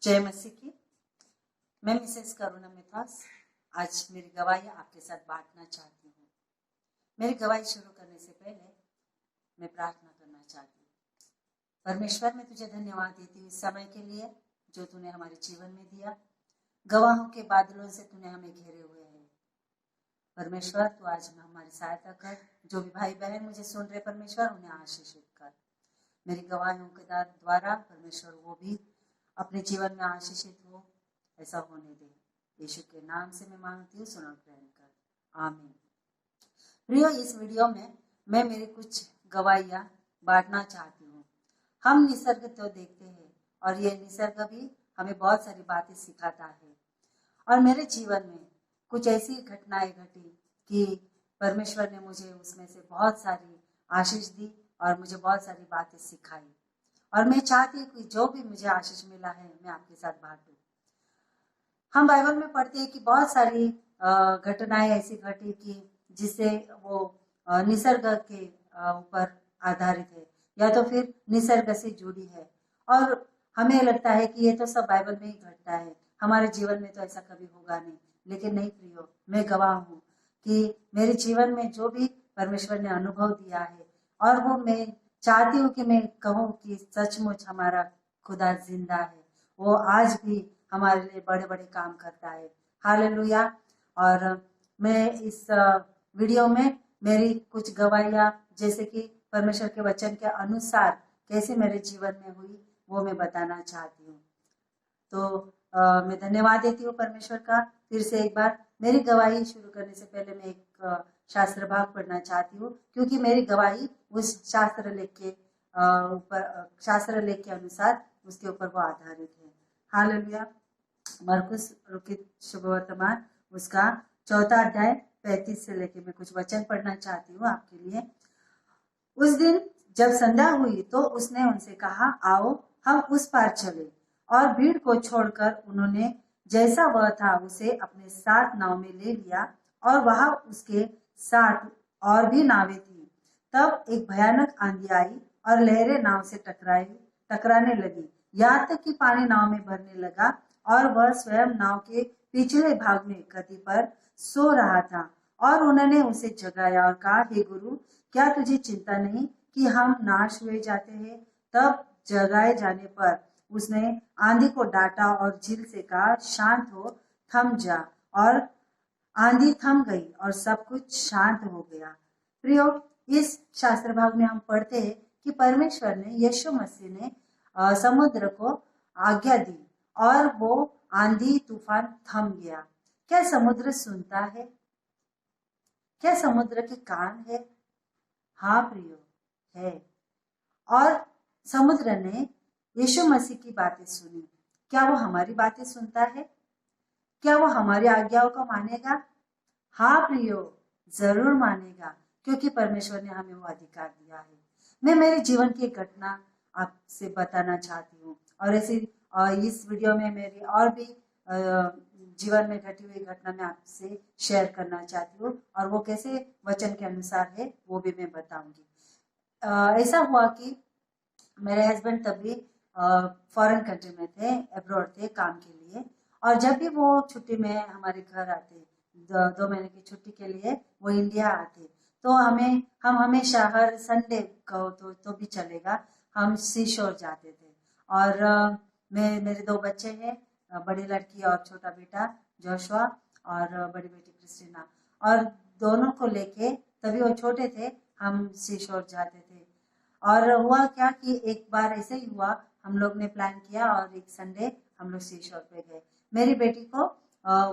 जय मसीह की। मैं मिसेस करुणा मिथास आज मेरी गवाही आपके साथ बांटना चाहती हूँ। मेरी गवाही शुरू करने से पहले मैं प्रार्थना करना चाहती हूँ। परमेश्वर, मैं तुझे धन्यवाद देती हूँ इस समय के लिए जो तूने हमारे जीवन में दिया। गवाहों के बादलों से तूने हमें घेरे हुए हैं। परमेश्वर, तू आज हमारी सहायता कर। जो भी भाई बहन मुझे सुन रहे परमेश्वर, उन्हें आशीषित कर। मेरी गवाहियों के द्वारा परमेश्वर वो भी अपने जीवन में आशीषित हो, ऐसा होने दे। यीशु के नाम से मैं मांगती हूँ, सुनो ग्रहण कर, आमीन। प्रियो, इस वीडियो में मैं मेरी कुछ गवाहियाँ बांटना चाहती हूँ। हम निसर्ग तो देखते हैं और ये निसर्ग भी हमें बहुत सारी बातें सिखाता है। और मेरे जीवन में कुछ ऐसी घटनाएं घटी कि परमेश्वर ने मुझे उसमें से बहुत सारी आशीष दी और मुझे बहुत सारी बातें सिखाई। और मैं चाहती हूँ कि जो भी मुझे आशीष मिला है मैं आपके साथ बांटूं। हम बाइबल में पढ़ते हैं कि बहुत सारी घटनाएं ऐसी घटी कि जिससे वो निसर्ग के ऊपर आधारित है या तो फिर निसर्ग से जुड़ी है। और हमें लगता है कि ये तो सब बाइबल में ही घटता है, हमारे जीवन में तो ऐसा कभी होगा नहीं। लेकिन नहीं प्रियो, मैं गवाह हूँ कि मेरे जीवन में जो भी परमेश्वर ने अनुभव दिया है और वो मैं चाहती हूँ कि मैं कहूँ कि सचमुच हमारा खुदा जिंदा है। वो आज भी हमारे लिए बड़े बड़े काम करता है। हालेलुया। और मैं इस वीडियो में मेरी कुछ गवाहियाँ जैसे कि परमेश्वर के वचन के अनुसार कैसे मेरे जीवन में हुई वो मैं बताना चाहती हूँ। तो मैं धन्यवाद देती हूँ परमेश्वर का। फिर से एक बार मेरी गवाही शुरू करने से पहले मैं एक शास्त्र भाग पढ़ना चाहती हूँ, क्योंकि मेरी गवाही उस शास्त्र लेख के अनुसार उसके ऊपर वो आधारित है। हालेलुया। मरकुस लिखित शुभवर्तमान उसका 4 अध्याय 35 से लेके मैं कुछ वचन पढ़ना चाहती हूँ आपके लिए। उस दिन जब संध्या हुई तो उसने उनसे कहा, आओ हम उस पार चले। और भीड़ को छोड़कर उन्होंने जैसा वह था उसे अपने साथ नाव में ले लिया और वहां उसके साथ और भी नावें थी। तब एक भयानक आंधी आई और लहरें नाव से टकराने लगी, यहाँ तक कि पानी नाव में भरने लगा और वह स्वयं नाव के पिछले भाग में गद्दी पर सो रहा था। और उन्होंने उसे जगाया और कहा, हे गुरु, क्या तुझे चिंता नहीं कि हम नाश हुए जाते हैं? तब जगाए जाने पर उसने आंधी को डांटा और झील से कहा, शांत हो, थम जा। और आंधी थम गई और सब कुछ शांत हो गया। प्रियो, इस शास्त्र भाग में हम पढ़ते हैं कि परमेश्वर ने, यीशु मसीह ने समुद्र को आज्ञा दी और वो आंधी तूफान थम गया। क्या समुद्र सुनता है? क्या समुद्र के कान है? हाँ प्रियो, है। और समुद्र ने यीशु मसीह की बातें सुनी। क्या वो हमारी बातें सुनता है? क्या वो हमारी आज्ञाओं को मानेगा? हाँ प्रियो, जरूर मानेगा, क्योंकि परमेश्वर ने हमें वो अधिकार दिया है। मैं मेरे जीवन की एक घटना आपसे बताना चाहती हूँ और ऐसी इस वीडियो में मेरी और भी जीवन में घटी हुई घटना मैं आपसे शेयर करना चाहती हूँ और वो कैसे वचन के अनुसार है वो भी मैं बताऊंगी। ऐसा हुआ कि मेरे हस्बैंड तभी फॉरेन कंट्री में थे, अब्रॉड थे काम के लिए। और जब भी वो छुट्टी में हमारे घर आते, 2 महीने की छुट्टी के लिए वो इंडिया आते, तो हम हमेशा हर संडे कहो तो भी चलेगा, हम सी शोर जाते थे। और मेरे 2 बच्चे हैं, बड़ी लड़की और छोटा बेटा जोशुआ और बड़ी बेटी क्रिस्टीना, और दोनों को लेके, तभी वो छोटे थे, हम सी शोर जाते थे। और हुआ क्या कि एक बार ऐसे ही हुआ, हम लोग ने प्लान किया और एक संडे हम लोग सी शोर पे गए। मेरी बेटी को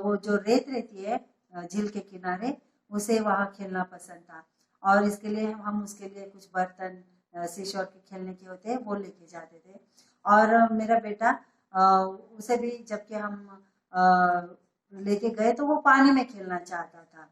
वो जो रेत रहती है झील के किनारे, उसे वहां खेलना पसंद था और इसके लिए हम उसके लिए कुछ बर्तन सी शोर के खेलने के होते हैं वो लेके जाते थे। और मेरा बेटा उसे भी जबकि हम लेके गए तो वो पानी में खेलना चाहता था।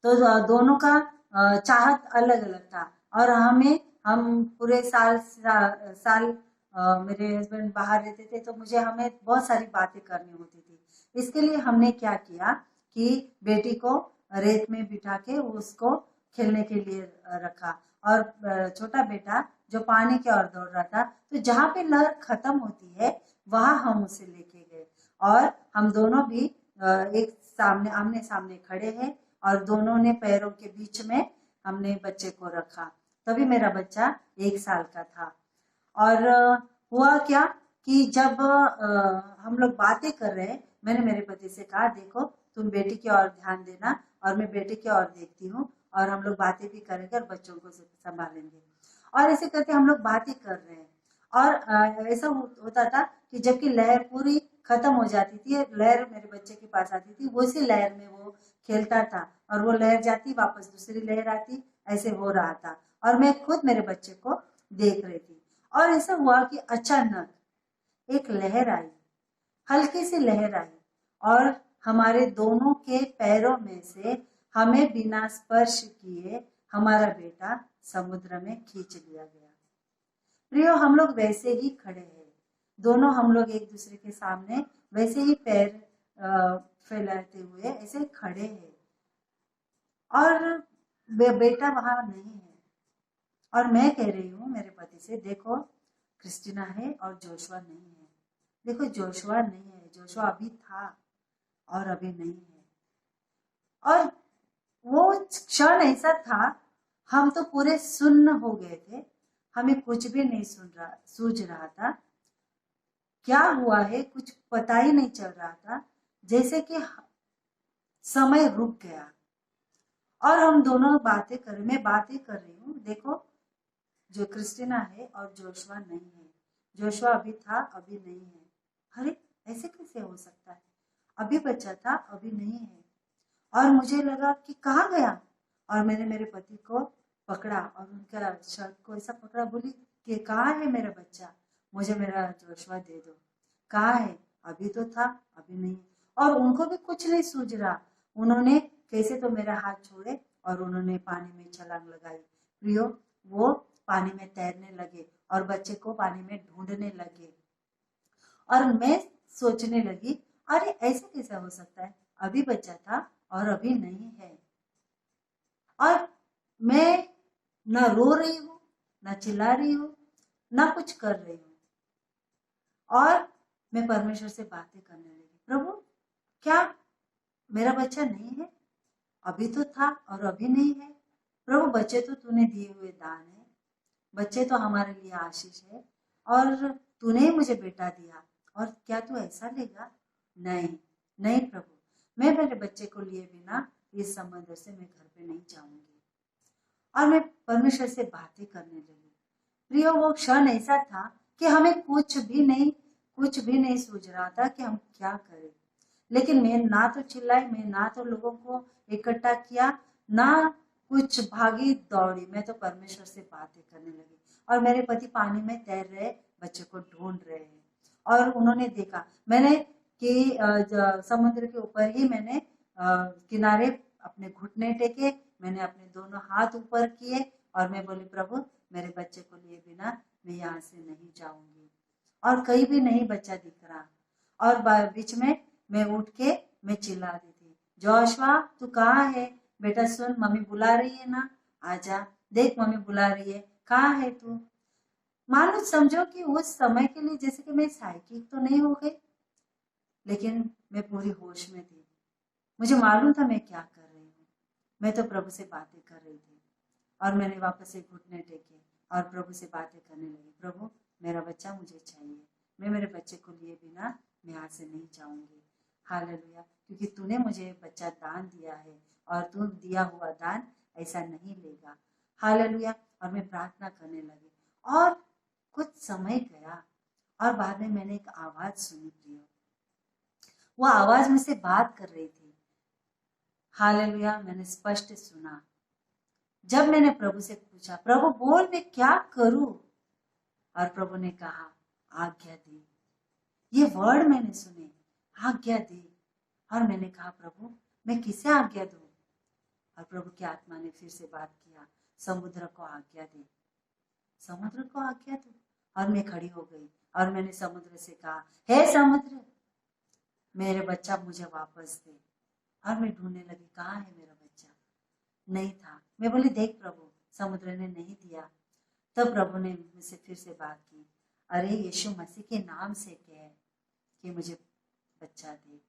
तो दोनों का चाहत अलग अलग था। और हम पूरे साल मेरे हस्बैंड बाहर रहते थे, तो हमें बहुत सारी बातें करनी होती थी। इसके लिए हमने क्या किया कि बेटी को रेत में बिठा के उसको खेलने के लिए रखा और छोटा बेटा जो पानी की ओर दौड़ रहा था, तो जहाँ पे लहर खत्म होती है वहां हम उसे लेके गए और हम दोनों भी एक सामने आमने सामने खड़े हैं और दोनों ने पैरों के बीच में हमने बच्चे को रखा। तभी मेरा बच्चा 1 साल का था। और हुआ क्या कि जब हम लोग बातें कर रहे हैं, मैंने मेरे पति से कहा, देखो तुम बेटी की ओर ध्यान देना और मैं बेटे की ओर देखती हूँ और हम लोग बातें भी करेंगे और बच्चों को संभालेंगे। और ऐसे करके हम लोग बातें कर रहे हैं और ऐसा होता था कि जबकि लहर पूरी खत्म हो जाती थी, लहर मेरे बच्चे के पास आती थी, वो उसी लहर में वो खेलता था और वो लहर जाती वापस दूसरी लहर आती, ऐसे हो रहा था और मैं खुद मेरे बच्चे को देख रही थी। और ऐसा हुआ कि अचानक एक लहर आई, हल्की सी लहर आई और हमारे दोनों के पैरों में से हमें बिना स्पर्श किए हमारा बेटा समुद्र में खींच लिया गया। प्रियो, हम लोग वैसे ही खड़े हैं, दोनों हम लोग एक दूसरे के सामने वैसे ही पैर फैलाते हुए ऐसे खड़े हैं और बेटा वहां नहीं है। और मैं कह रही हूँ मेरे पति से, देखो क्रिस्टीना है और जोशुआ नहीं है। देखो जोशुआ नहीं है, जोशुआ अभी था और अभी नहीं है। और वो क्षण ऐसा था, हम तो पूरे सुन्न हो गए थे, हमें कुछ भी नहीं सूझ रहा था, क्या हुआ है कुछ पता ही नहीं चल रहा था, जैसे कि समय रुक गया। और हम दोनों बातें कर, मैं बातें कर रही हूँ, देखो जो क्रिस्टीना है और जोशुआ नहीं है, जोशुआ अभी था अभी नहीं है। अरे ऐसे कैसे हो सकता है, अभी बच्चा था अभी नहीं है। और मुझे लगा कि कहाँ गया, और मैंने मेरे पति को पकड़ा और उनका शर्ट को ऐसा पकड़ा, बोली कि कहाँ है मेरा बच्चा, मुझे मेरा जोशुआ दे दो, कहाँ है, अभी तो था अभी नहीं। और उनको भी कुछ नहीं सूझ रहा, उन्होंने कैसे तो मेरा हाथ छोड़े और उन्होंने पानी में छलांग लगाई। प्रियो, वो पानी में तैरने लगे और बच्चे को पानी में ढूंढने लगे। और मैं सोचने लगी, अरे ऐसे कैसे हो सकता है, अभी बच्चा था और अभी नहीं है। और मैं न रो रही हूँ, न चिल्ला रही हूँ, न कुछ कर रही हूँ। और मैं परमेश्वर से बातें करने लगी, प्रभु क्या मेरा बच्चा नहीं है, अभी तो था और अभी नहीं है। प्रभु बच्चे तो तूने दिए हुए दान है, बच्चे तो हमारे लिए आशीष है और तूने ही मुझे बेटा दिया, और क्या तू ऐसा लेगा? नहीं नहीं प्रभु, मैं मेरे बच्चे को लिए बिना इस समंदर से मैं घर पे नहीं जाऊंगी। और मैं परमेश्वर से बातें करने लगी। प्रियो, वो क्षण ऐसा था कि हमें कुछ भी नहीं सूझ रहा था कि हम क्या करें। लेकिन मैं ना तो चिल्लाई, मैं ना तो लोगों को इकट्ठा किया, ना कुछ भागी दौड़ी, मैं तो परमेश्वर से बातें करने लगी। और मेरे पति पानी में तैर रहे, बच्चे को ढूंढ रहे हैं। और उन्होंने देखा मैंने कि समुद्र के ऊपर ही मैंने किनारे अपने घुटने टेके, मैंने अपने दोनों हाथ ऊपर किए और मैं बोली, प्रभु मेरे बच्चे को लिए बिना मैं यहाँ से नहीं जाऊंगी। और कहीं भी नहीं बच्चा दिख रहा। और बीच में मैं उठ के मैं चिल्ला दी थी, जोशुआ तू कहाँ है बेटा, सुन मम्मी बुला रही है ना, आजा, देख मम्मी बुला रही है, कहाँ है तू। मानो समझो कि उस समय के लिए जैसे कि मैं साइकिक तो नहीं हो गई, लेकिन मैं पूरी होश में थी। मुझे मालूम था मैं क्या कर रही हूँ, मैं तो प्रभु से बातें कर रही थी। और मैंने वापस से घुटने टेके और प्रभु से बातें करने लगी, प्रभु मेरा बच्चा मुझे चाहिए, मैं मेरे बच्चे को लिए बिना मैं यहाँ से नहीं जाऊंगी। हालेलुया, क्योंकि तूने मुझे बच्चा दान दिया है और तू दिया हुआ दान ऐसा नहीं लेगा। हालेलुया। और मैं प्रार्थना करने लगी और कुछ समय गया और बाद में मैंने एक आवाज सुनी प्रियो, वो आवाज मुझसे बात कर रही थी। हालेलुया, मैंने स्पष्ट सुना। जब मैंने प्रभु से पूछा, प्रभु बोल मैं क्या करूं, और प्रभु ने कहा आज्ञा दे। ये वर्ड मैंने सुने, आज्ञा दे। और मैंने कहा, प्रभु मैं किसे आज्ञा दूं? और प्रभु की आत्मा ने फिर से बात किया, समुद्र को आज्ञा दे, समुद्र को आज्ञा दो। और मैं खड़ी हो गई और मैंने समुद्र से कहा, हे समुद्र मेरे बच्चा मुझे वापस दे। और मैं ढूंढने लगी, कहाँ है मेरा बच्चा, नहीं था। मैं बोली, देख प्रभु, समुद्र ने नहीं दिया। तब प्रभु ने मुझसे फिर से बात की, अरे यीशु मसीह के नाम से कह कि मुझे बच्चा दे।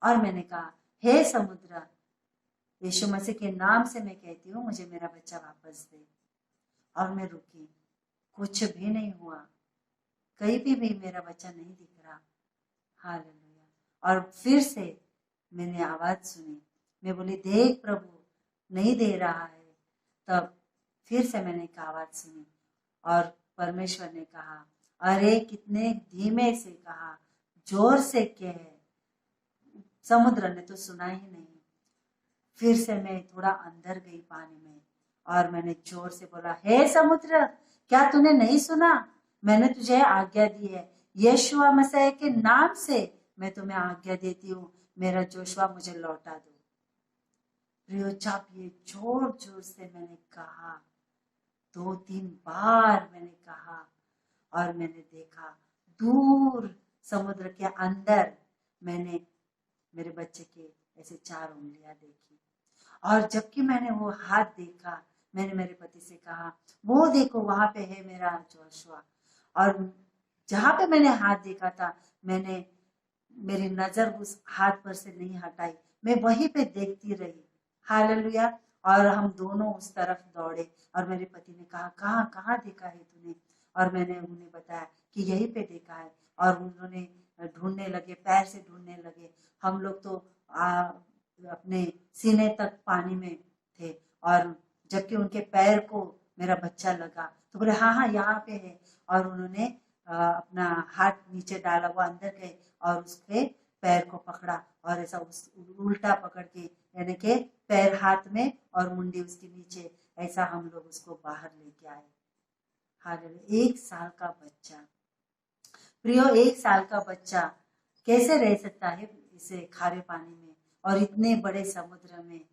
और मैंने कहा हे समुद्र, यीशु मसीह के नाम से मैं कहती हूँ मुझे मेरा बच्चा वापस दे। और मैं रुकी, कुछ भी नहीं हुआ, कहीं भी मेरा बच्चा नहीं दिख रहा। हालेलुया। और फिर से मैंने आवाज सुनी, मैं बोली देख प्रभु नहीं दे रहा है। तब फिर से मैंने एक आवाज सुनी और परमेश्वर ने कहा, अरे कितने धीमे से कहा, जोर से कह। समुद्र ने तो सुना ही नहीं। फिर से मैं थोड़ा अंदर गई पानी में और मैंने जोर से बोला, हे समुद्र, क्या तूने नहीं सुना? मैंने तुझे आज्ञा दी है, यीशु मसीह के नाम से मैं तुम्हें आज्ञा देती हूँ, मेरा जोशुआ मुझे लौटा दो। प्रियो, जब ये जोर जोर से मैंने कहा, 2-3 बार मैंने कहा, और मैंने देखा दूर समुद्र के अंदर मैंने मेरे बच्चे के ऐसे 4 उंगलियां देखी। और जबकि मैंने वो हाथ देखा, मैंने मेरे पति से कहा, वो देखो वहां पे है मेरा जोशुआ। और जहां पे मैंने हाथ देखा था, मैंने मेरी नजर उस हाथ पर से नहीं हटाई, मैं वहीं पे देखती रही। हालेलुया। और हम दोनों उस तरफ दौड़े और मेरे पति ने कहा, कहाँ कहाँ देखा है तूने? और मैंने उन्हें बताया कि यहीं पे देखा है। और उन्होंने ढूंढने लगे, पैर से ढूंढने लगे। हम लोग तो अपने सीने तक पानी में थे, और जबकि उनके पैर को मेरा बच्चा लगा तो बोले हाँ हाँ यहाँ पे है। और उन्होंने अपना हाथ नीचे डाला, वो अंदर गए और उसके पैर को पकड़ा और ऐसा उस उल्टा पकड़ के, यानी कि पैर हाथ में और मुंडी उसके नीचे, ऐसा हम लोग उसको बाहर लेके आए। हालेलुया। 1 साल का बच्चा। प्रियो, 1 साल का बच्चा कैसे रह सकता है इसे खारे पानी में और इतने बड़े समुद्र में?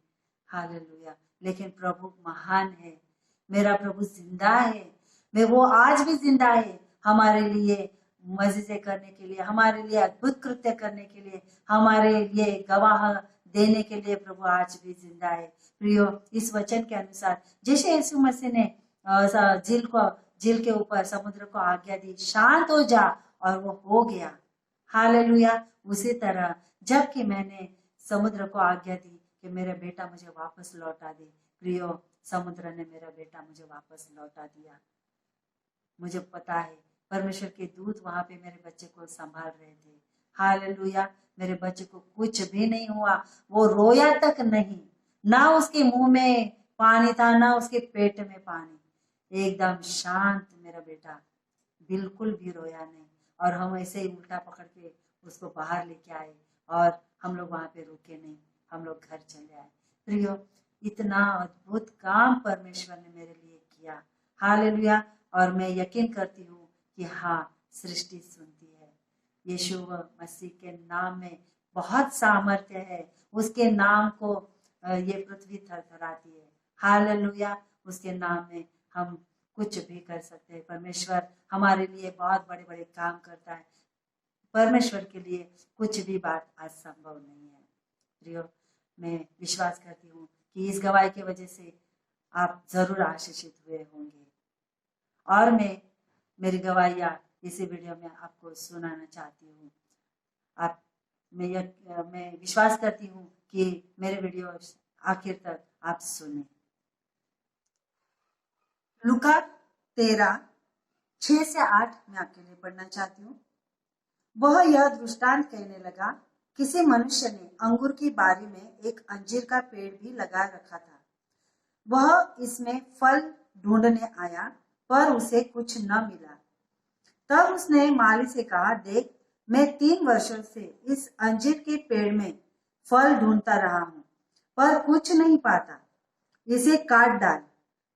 हालेलुया। लेकिन प्रभु महान है, मेरा प्रभु जिंदा है। मैं वो आज भी जिंदा है हमारे लिए मज़े करने के लिए, हमारे लिए अद्भुत कृत्य करने के लिए, हमारे लिए गवाह देने के लिए प्रभु आज भी जिंदा है। प्रियो, इस वचन के अनुसार जैसे यीशु मसीह ने झील के ऊपर समुद्र को आज्ञा दी, शांत हो जा, और वो हो गया। हालेलुया। उसी तरह जबकि मैंने समुद्र को आज्ञा दी कि मेरा बेटा मुझे वापस लौटा दे, प्रियो, समुद्र ने मेरा बेटा मुझे वापस लौटा दिया। मुझे पता है परमेश्वर के दूत वहां पे मेरे बच्चे को संभाल रहे थे। हालेलुया। मेरे बच्चे को कुछ भी नहीं हुआ, वो रोया तक नहीं, ना उसके मुंह में पानी था ना उसके पेट में पानी, एकदम शांत मेरा बेटा, बिल्कुल भी रोया नहीं। और हम ऐसे ही उल्टा पकड़ के उसको बाहर लेके आए और हम लोग वहां पे रुके नहीं, हम लोग घर चले आए। प्रियो, इतना अद्भुत काम परमेश्वर ने मेरे लिए किया। हालेलुया। और मैं यकीन करती हूँ कि हाँ, सृष्टि सुनती है। यीशु मसीह के नाम में बहुत सामर्थ्य है, उसके नाम को ये पृथ्वी थरथराती है। हालेलुया। उसके नाम में हम कुछ भी कर सकते हैं। परमेश्वर हमारे लिए बहुत बड़े बड़े काम करता है। परमेश्वर के लिए कुछ भी बात असंभव नहीं है। प्रियो, मैं विश्वास करती हूँ कि इस गवाही की वजह से आप जरूर आशीषित हुए होंगे। और मैं मेरी गवाहियाँ इसी वीडियो में आपको सुनाना चाहती हूँ। मैं विश्वास करती हूँ कि मेरे वीडियो आखिर तक आप सुने। लूका 13:6-8 मैं आपके लिए पढ़ना चाहती हूँ। वह यह दृष्टांत कहने लगा, किसी मनुष्य ने अंगूर की बारी में एक अंजीर का पेड़ भी लगा रखा था। वह इसमें फल ढूंढने आया, पर उसे कुछ न मिला। तब उसने माली से कहा, देख, मैं 3 वर्षों से इस अंजीर के पेड़ में फल ढूंढता रहा हूँ, पर कुछ नहीं पाता। इसे काट डाल,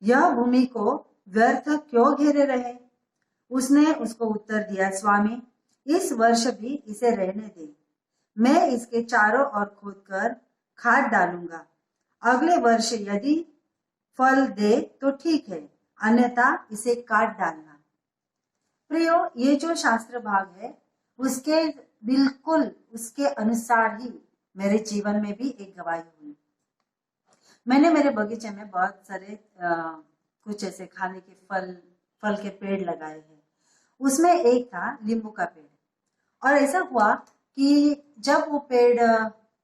यह भूमि को व्यर्थ क्यों घेरे रहे? उसने उसको उत्तर दिया, स्वामी, इस वर्ष भी इसे रहने दे। मैं इसके चारों ओर खोदकर खाद डालूंगा। अगले वर्ष यदि फल दे तो ठीक है, अन्यथा इसे काट डालना। प्रियो, ये जो शास्त्र भाग है उसके बिल्कुल उसके अनुसार ही मेरे जीवन में भी एक गवाही हुई। मैंने मेरे बगीचे में बहुत सारे कुछ ऐसे खाने के फल के पेड़ लगाए हैं। उसमें एक था नींबू का पेड़। और ऐसा हुआ कि जब वो पेड़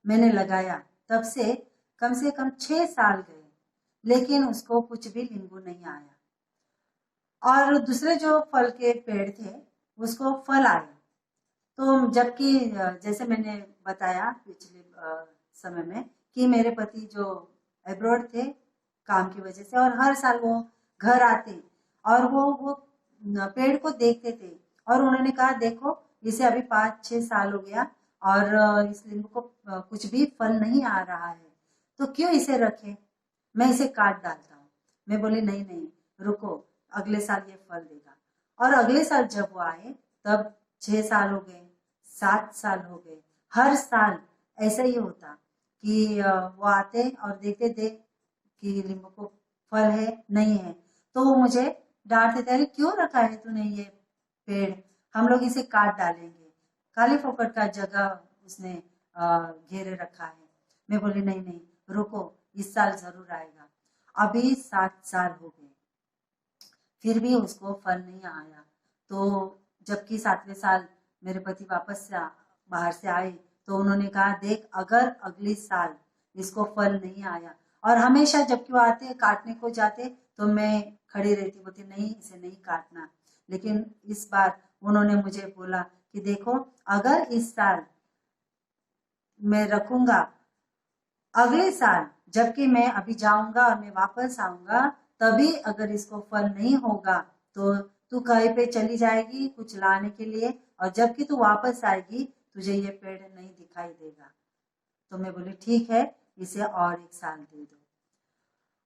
मैंने लगाया तब से कम 6 साल गए, लेकिन उसको कुछ भी नींबू नहीं आया। और दूसरे जो फल के पेड़ थे उसको फल आए। तो जबकि जैसे मैंने बताया पिछले समय में कि मेरे पति जो एब्रॉड थे काम की वजह से, और हर साल वो घर आते और वो पेड़ को देखते थे, और उन्होंने कहा देखो इसे अभी 5-6 साल हो गया और इस नींबू को कुछ भी फल नहीं आ रहा है, तो क्यों इसे रखें, मैं इसे काट डालता हूँ। मैं बोली नहीं नहीं रुको, अगले साल ये फल देगा। और अगले साल जब वो आए तब 6 साल हो गए, 7 साल हो गए। हर साल ऐसा ही होता कि वो आते और देखते थे कि नींबू को फल है नहीं है, तो वो मुझे डांटते थे, अरे क्यों रखा है तूने ये पेड़, हम लोग इसे काट डालेंगे। खाली फोकट का जगह उसने घेरे रखा है। मैं बोली नहीं नहीं रुको, इस साल जरूर आएगा। अभी 7 साल हो गए, फिर भी उसको फल नहीं आया। तो जबकि 7वें साल मेरे पति वापस से बाहर से आए तो उन्होंने कहा देख अगर अगली साल इसको फल नहीं आया, और हमेशा जबकि वो आते काटने को जाते तो मैं खड़ी रहती, बोलती नहीं इसे नहीं काटना। लेकिन इस बार उन्होंने मुझे बोला कि देखो अगर इस साल मैं रखूंगा, अगले साल जबकि मैं अभी जाऊंगा और मैं वापस आऊंगा तभी अगर इसको फल नहीं होगा तो तू कहीं पे चली जाएगी कुछ लाने के लिए, और जबकि तू वापस आएगी तुझे ये पेड़ नहीं दिखाई देगा। तो मैं बोली ठीक है, इसे और 1 साल दे दो।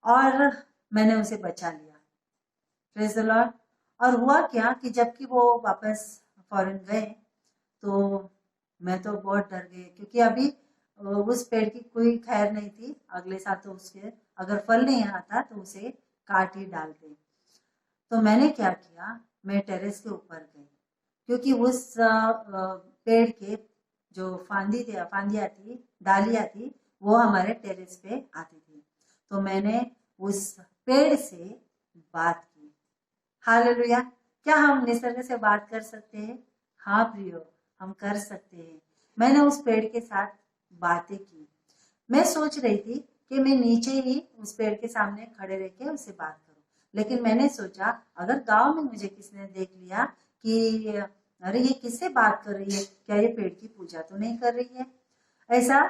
और मैंने उसे बचा लिया, प्रेज द लॉर्ड। और हुआ क्या कि जबकि वो वापस फॉरेन गए तो मैं तो बहुत डर गई, क्योंकि अभी उस पेड़ की कोई खैर नहीं थी। अगले साल तो उसके अगर फल नहीं आता तो उसे काट ही डालते। तो मैंने क्या किया, मैं टेरेस के ऊपर गई, क्योंकि उस पेड़ के जो फांदियाँ थी, डालियाँ थी, वो हमारे टेरेस पे आती थी। तो मैंने उस पेड़ से बात की। हालेलुया। क्या हम निसर्ग से बात कर सकते हैं? हाँ प्रियो, हम कर सकते हैं। मैंने उस पेड़ के साथ बातें की। मैं सोच रही थी कि मैं नीचे ही उस पेड़ के सामने खड़े रह के उससे बात करूं, लेकिन मैंने सोचा अगर गांव में मुझे किसी ने देख लिया कि अरे ये किससे बात कर रही है, क्या ये पेड़ की पूजा तो नहीं कर रही है, ऐसा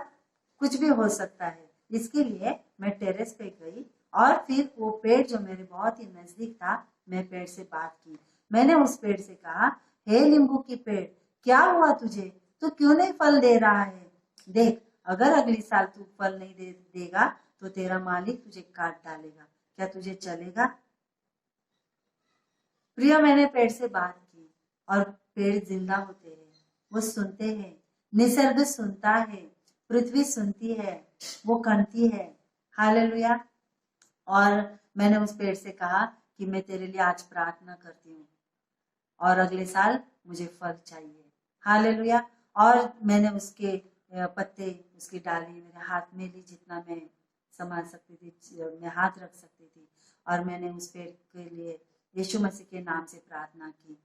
कुछ भी हो सकता है। इसके लिए मैं टेरेस पे गई और फिर वो पेड़ जो मेरे बहुत ही नजदीक था, मैं पेड़ से बात की। मैंने उस पेड़ से कहा, हे नींबू की पेड़, क्या हुआ तुझे, तू क्यों नहीं फल दे रहा है? देख अगर अगली साल तू फल नहीं देगा तो तेरा मालिक तुझे काट डालेगा, क्या तुझे चलेगा? प्रिय, मैंने पेड़ से बात की और पेड़ जिंदा होते हैं, वो सुनते हैं, निसर्ग सुनता है, पृथ्वी सुनती है, वो करती है। हालेलुया। और मैंने उस पेड़ से कहा कि मैं तेरे लिए आज प्रार्थना करती हूँ और अगले साल मुझे फल चाहिए। हालेलुया। और मैंने उसके पत्ते, उसकी डाली मेरे हाथ में ली, जितना मैं संभाल सकती थी, मैं हाथ रख सकती थी, और मैंने उस पेड़ के लिए यीशु मसीह के नाम से प्रार्थना की,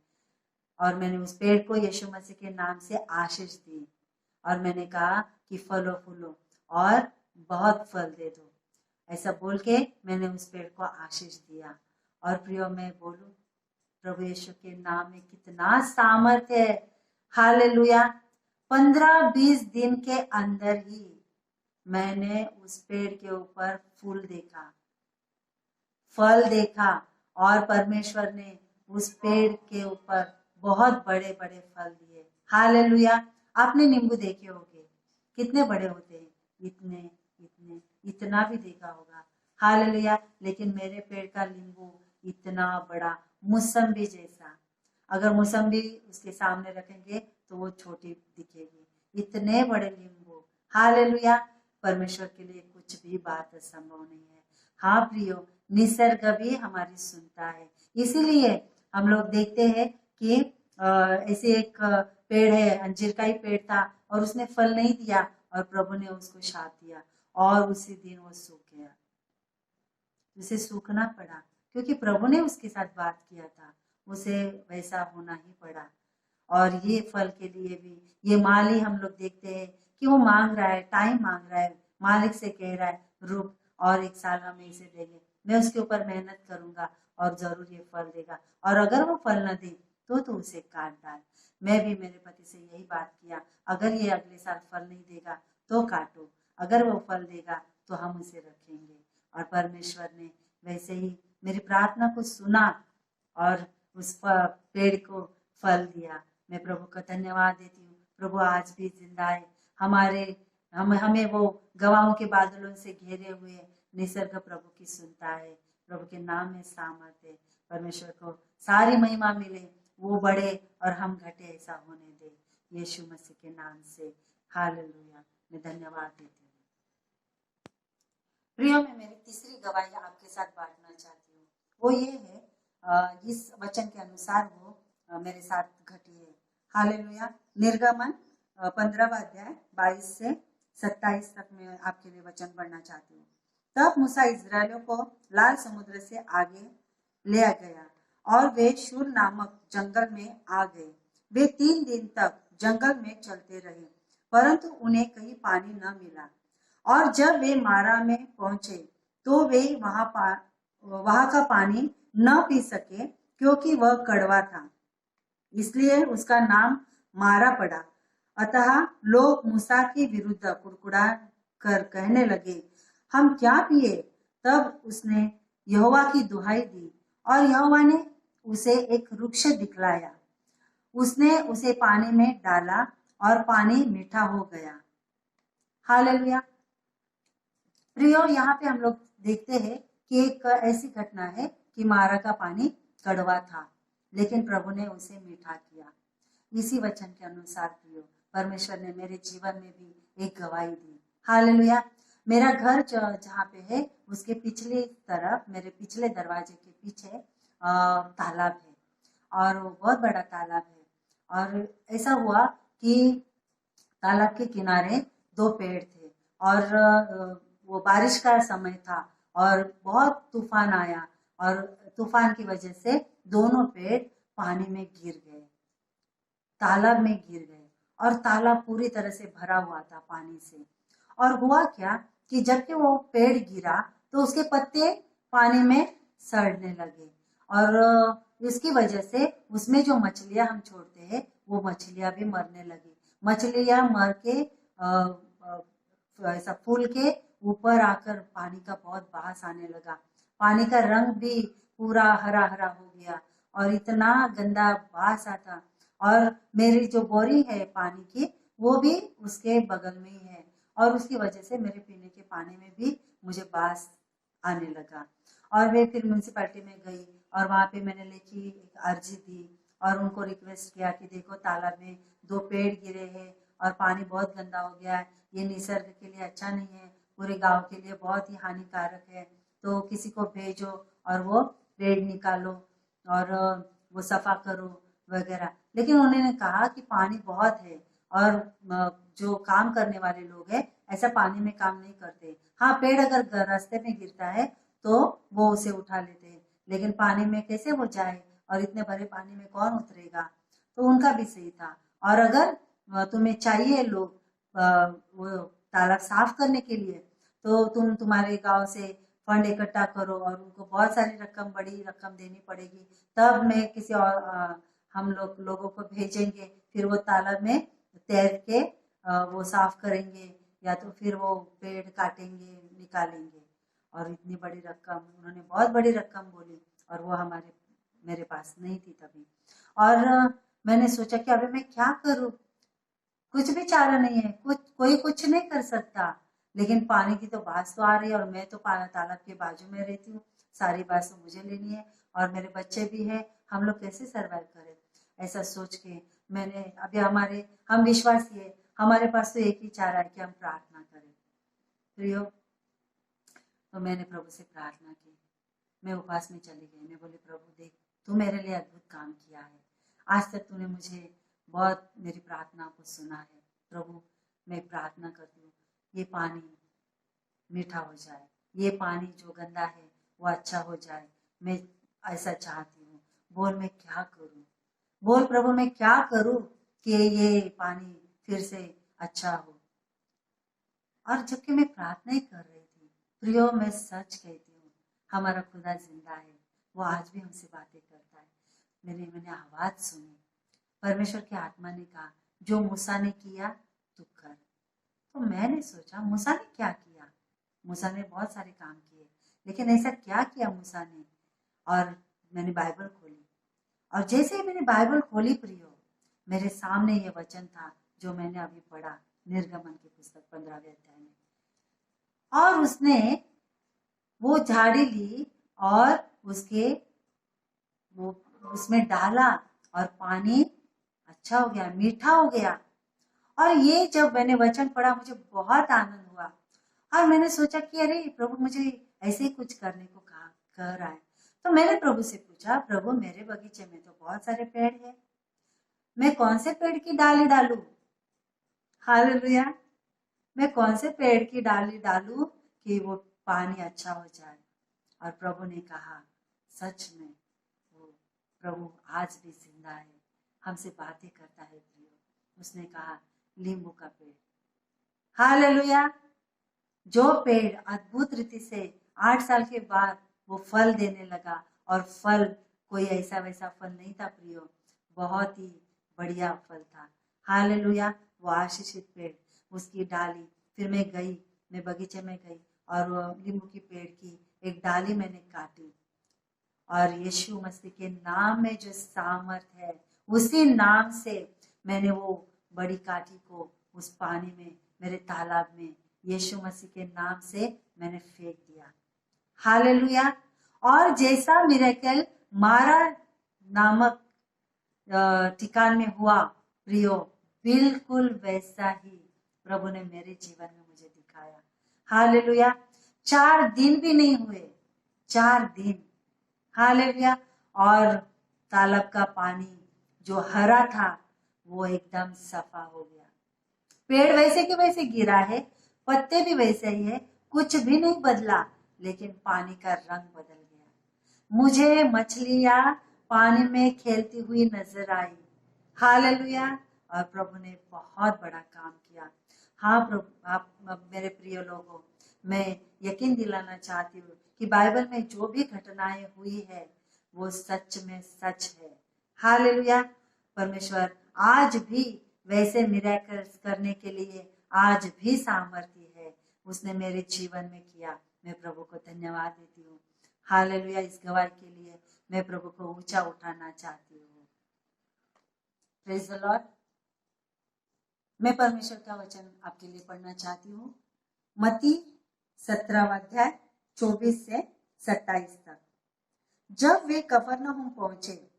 और मैंने उस पेड़ को यीशु मसीह के नाम से आशीष दी, और मैंने कहा कि फलो फूलो और बहुत फल दे दो। ऐसा बोल के मैंने उस पेड़ को आशीष दिया। और प्रियो, मैं बोलूं प्रभु यीशु के नाम में कितना सामर्थ्य है। हालेलुया। 15-20 दिन के अंदर ही मैंने उस पेड़ के ऊपर फूल देखा, फल देखा, और परमेश्वर ने उस पेड़ के ऊपर बहुत बड़े बड़े फल दिए। हालेलुया। आपने नींबू देखे होंगे, कितने बड़े होते हैं, इतने इतने, इतना भी देखा होगा। हालेलुया। लेकिन मेरे पेड़ का नींबू इतना बड़ा, मौसम्बी जैसा। अगर मौसम्बी उसके सामने रखेंगे तो वो छोटी दिखेगी, इतने बड़े नींबू। हालेलुया। परमेश्वर के लिए कुछ भी बात असंभव नहीं है। हाँ प्रियो, निसर्ग भी हमारी सुनता है। इसीलिए हम लोग देखते हैं कि ऐसे एक पेड़ है, अंजीर का ही पेड़ था, और उसने फल नहीं दिया, और प्रभु ने उसको शाप दिया, और उसी दिन वो सूख गया। उसे सूखना पड़ा क्योंकि प्रभु ने उसके साथ बात किया था। उसे वैसा होना ही पड़ा। और ये फल के लिए भी ये माली हम लोग देखते हैं कि वो मांग रहा है, टाइम मांग रहा है, मालिक से कह रहा है रुक और 1 साल हमें इसे देंगे, मैं उसके ऊपर मेहनत करूंगा और जरूर ये फल देगा। और अगर वो फल न दे तो उसे काट डाल। मैं भी मेरे पति से यही बात किया, अगर ये अगले साल फल नहीं देगा तो काटो, अगर वो फल देगा तो हम उसे रखेंगे। और परमेश्वर ने वैसे ही मेरी प्रार्थना को सुना और उस पेड़ को फल दिया। मैं प्रभु का धन्यवाद देती हूँ। प्रभु आज भी जिंदा है, हमें वो गवाहों के बादलों से घेरे हुए निसर्ग प्रभु की सुनता है। प्रभु के नाम में सामर्थ है। परमेश्वर को सारी महिमा मिले, वो बढ़े और हम घटे, ऐसा होने दे यीशु मसीह के नाम से। हालेलुया। मैं धन्यवाद देती हूँ। प्रियो, मैं मेरी तीसरी गवाही आपके साथ बांटना चाहती हूँ। वो ये है, इस वचन के अनुसार वो मेरे साथ घटी है। हालेलुया। निर्गमन 15वां अध्याय 22 से 27 तक मैं आपके लिए वचन पढ़ना चाहती हूँ। तब मूसा इस्राएलियों को लाल समुद्र से आगे ले गया और वे शूर नामक जंगल में आ गए। वे 3 दिन तक जंगल में चलते रहे, परंतु उन्हें कहीं पानी न मिला। और जब वे मारा में पहुंचे तो वे वहां का पानी न पी सके, क्योंकि वह कड़वा था, इसलिए उसका नाम मारा पड़ा। अतः लोग मूसा के विरुद्ध कुड़कुड़ा कर कहने लगे, हम क्या पिए? तब उसने यहोवा की दुहाई दी और यहोवा ने उसे एक वृक्ष दिखलाया। उसने उसे पानी में डाला और पानी मीठा हो गया। हालेलुया। प्रियो, यहाँ पे हम लोग देखते हैं कि एक ऐसी घटना है कि मारा का पानी कड़वा था, लेकिन प्रभु ने उसे मीठा किया। इसी वचन के अनुसार प्रियो, परमेश्वर ने मेरे जीवन में भी एक गवाही दी। हालेलुया। मेरा घर जहाँ पे है उसके पिछली तरफ, मेरे पिछले दरवाजे के पीछे तालाब है और वो बहुत बड़ा तालाब है। और ऐसा हुआ कि तालाब के किनारे 2 पेड़ थे और वो बारिश का समय था और बहुत तूफान आया और तूफान की वजह से दोनों पेड़ पानी में गिर गए, तालाब में गिर गए और तालाब पूरी तरह से भरा हुआ था पानी से। और हुआ क्या कि जबकि वो पेड़ गिरा तो उसके पत्ते पानी में सड़ने लगे और इसकी वजह से उसमें जो मछलियां हम छोड़ते हैं वो मछलियां भी मरने लगी। मछलियां मर के ऐसा फूल के ऊपर आकर पानी का बहुत बास आने लगा। पानी का रंग भी पूरा हरा हरा हो गया और इतना गंदा बास आता। और मेरी जो बोरी है पानी की वो भी उसके बगल में ही है और उसकी वजह से मेरे पीने के पानी में भी मुझे बास आने लगा। और वे फिर म्यूनसिपैलिटी में गई और वहाँ पे मैंने लिखी, एक अर्जी दी और उनको रिक्वेस्ट किया कि देखो तालाब में 2 पेड़ गिरे हैं और पानी बहुत गंदा हो गया है, ये निसर्ग के लिए अच्छा नहीं है, पूरे गांव के लिए बहुत ही हानिकारक है, तो किसी को भेजो और वो पेड़ निकालो और वो सफा करो वगैरह। लेकिन उन्होंने कहा कि पानी बहुत है और जो काम करने वाले लोग हैं ऐसा पानी में काम नहीं करते। हाँ, पेड़ अगर रास्ते में गिरता है तो वो उसे उठा लेते हैं, लेकिन पानी में कैसे वो जाए और इतने भरे पानी में कौन उतरेगा? तो उनका भी सही था। और अगर तुम्हें चाहिए लोग वो तालाब साफ करने के लिए तो तुम्हारे गांव से फंड इकट्ठा करो और उनको बहुत सारी रकम, बड़ी रकम देनी पड़ेगी, तब मैं किसी और हम लोगों को भेजेंगे, फिर वो तालाब में तैर के वो साफ करेंगे या तो फिर वो पेड़ काटेंगे, निकालेंगे। और इतनी बड़ी रकम, उन्होंने बहुत बड़ी रकम बोली और वो मेरे पास नहीं थी तभी। और मैंने सोचा कि अभी मैं क्या करूं, कुछ भी चारा नहीं है, कोई कुछ नहीं कर सकता। लेकिन पानी की तो बात तो आ रही है और मैं तो तालाब के बाजू में रहती हूँ, सारी बात तो मुझे लेनी है और मेरे बच्चे भी हैं, हम लोग कैसे सर्वाइव करें? ऐसा सोच के मैंने अभी हम विश्वासी है, हमारे पास तो एक ही चारा है कि हम प्रार्थना करें। प्रियो, तो मैंने प्रभु से प्रार्थना की, मैं उपवास में चली गई। मैं बोली, प्रभु देख, तू मेरे लिए अद्भुत काम किया है, आज तक तूने मुझे बहुत मेरी प्रार्थना को सुना है। प्रभु, मैं प्रार्थना करती हूँ ये पानी मीठा हो जाए, ये पानी जो गंदा है वो अच्छा हो जाए, मैं ऐसा चाहती हूँ। बोल मैं क्या करूं, बोल प्रभु मैं क्या करूं कि ये पानी फिर से अच्छा हो। और जबकि मैं प्रार्थना ही कर रही थी, प्रियो मैं सच कहती हूँ, हमारा खुदा जिंदा है, वो आज भी हमसे बातें करता है। मैंने आवाज सुनी, परमेश्वर की आत्मा ने कहा जो मूसा ने किया तू कर। तो मैंने सोचा मूसा ने क्या किया, मूसा ने बहुत सारे काम किए, लेकिन ऐसा क्या किया मूसा ने। और मैंने बाइबल खोली, और जैसे ही मैंने बाइबल खोली प्रियो, मेरे सामने ये वचन था जो मैंने अभी पढ़ा, निर्गमन की पुस्तक 15वें अध्याय में। और उसने वो झाड़ी ली और वो उसमें डाला, और पानी अच्छा हो गया, मीठा हो गया। और ये जब मैंने वचन पढ़ा मुझे बहुत आनंद हुआ, और मैंने सोचा कि अरे प्रभु मुझे ऐसे ही कुछ करने को कह रहा है। तो मैंने प्रभु से पूछा, प्रभु मेरे बगीचे में तो बहुत सारे पेड़ हैं, मैं कौन से पेड़ की डाली डालूं? हालेलुया, मैं कौन से पेड़ की डाली डालूं कि वो पानी अच्छा हो जाए। और प्रभु ने कहा सच में वो प्रभु आज भी जिंदा है, हमसे बातें करता है प्रियो। उसने कहा नींबू का पेड़। हालेलुया, जो पेड़ अद्भुत रीति से 8 साल के बाद वो फल देने लगा, और फल कोई ऐसा वैसा फल नहीं था प्रियो, बहुत ही बढ़िया फल था। हालेलुया, वो आशीषित पेड़, उसकी डाली। फिर मैं बगीचे में गई, और वो नींबू की पेड़ की एक डाली मैंने काटी, और यीशु मसीह के नाम में जो सामर्थ है, उसी नाम से मैंने वो बड़ी काठी को उस पानी में, मेरे तालाब में, यीशु मसीह के नाम से मैंने फेंक दिया। हालेलुया, और जैसा मिरेकल मारा नामक ठिकान में हुआ प्रियो, बिल्कुल वैसा ही प्रभु ने मेरे जीवन में मुझे दिखाया। हालेलुया, 4 दिन भी नहीं हुए, 4 दिन। हालेलुया, और तालाब का पानी जो हरा था वो एकदम सफा हो गया। पेड़ वैसे के वैसे गिरा है, पत्ते भी वैसे ही है, कुछ भी नहीं बदला, लेकिन पानी का रंग बदल गया। मुझे मछलियां पानी में खेलती हुई नजर आई। हालेलुया, और प्रभु ने बहुत बड़ा काम किया। हाँ प्रभु, आप मेरे प्रिय लोगों, मैं यकीन दिलाना चाहती हूँ कि बाइबल में जो भी घटनाएं हुई है वो सच में सच है। हालेलुया, परमेश्वर आज भी वैसे मिरेकल्स करने के लिए आज भी सामर्थ्य है, उसने मेरे जीवन में किया। मैं प्रभु को धन्यवाद देती हूँ। हालेलुया, इस गवाही के लिए मैं प्रभु को ऊंचा उठाना चाहती हूँ। Praise the Lord. मैं परमेश्वर का वचन आपके लिए पढ़ना चाहती हूँ, मत्ती 17वां अध्याय 24 से 27 तक। जब वे कफरनहूम पहुंचे,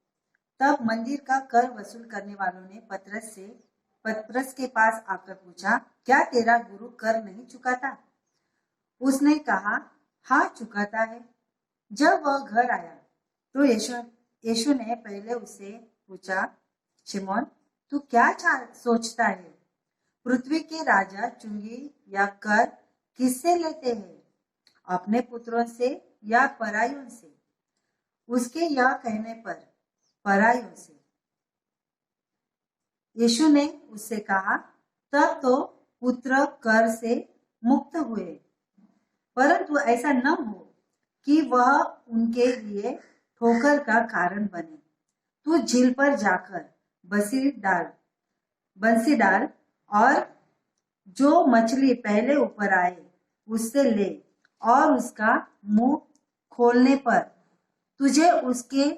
तब मंदिर का कर वसूल करने वालों ने पतरस के पास आकर पूछा, क्या तेरा गुरु कर नहीं चुकाता? उसने कहा, हाँ चुकाता है। जब वह घर आया तो यीशु ने पहले उससे पूछा, शिमोन तू क्या सोचता है, पृथ्वी के राजा चुंगी या कर किससे लेते हैं, अपने पुत्रों से या परायों से? उसके यह कहने पर परायों से। यीशु ने उससे कहा, तब तो पुत्र कर से मुक्त हुए, परंतु ऐसा न हो कि वह उनके लिए ठोकर का कारण बने। तू झील पर जाकर बंसी डाल और जो मछली पहले ऊपर आए उससे ले, और उसका मुंह खोलने पर तुझे उसके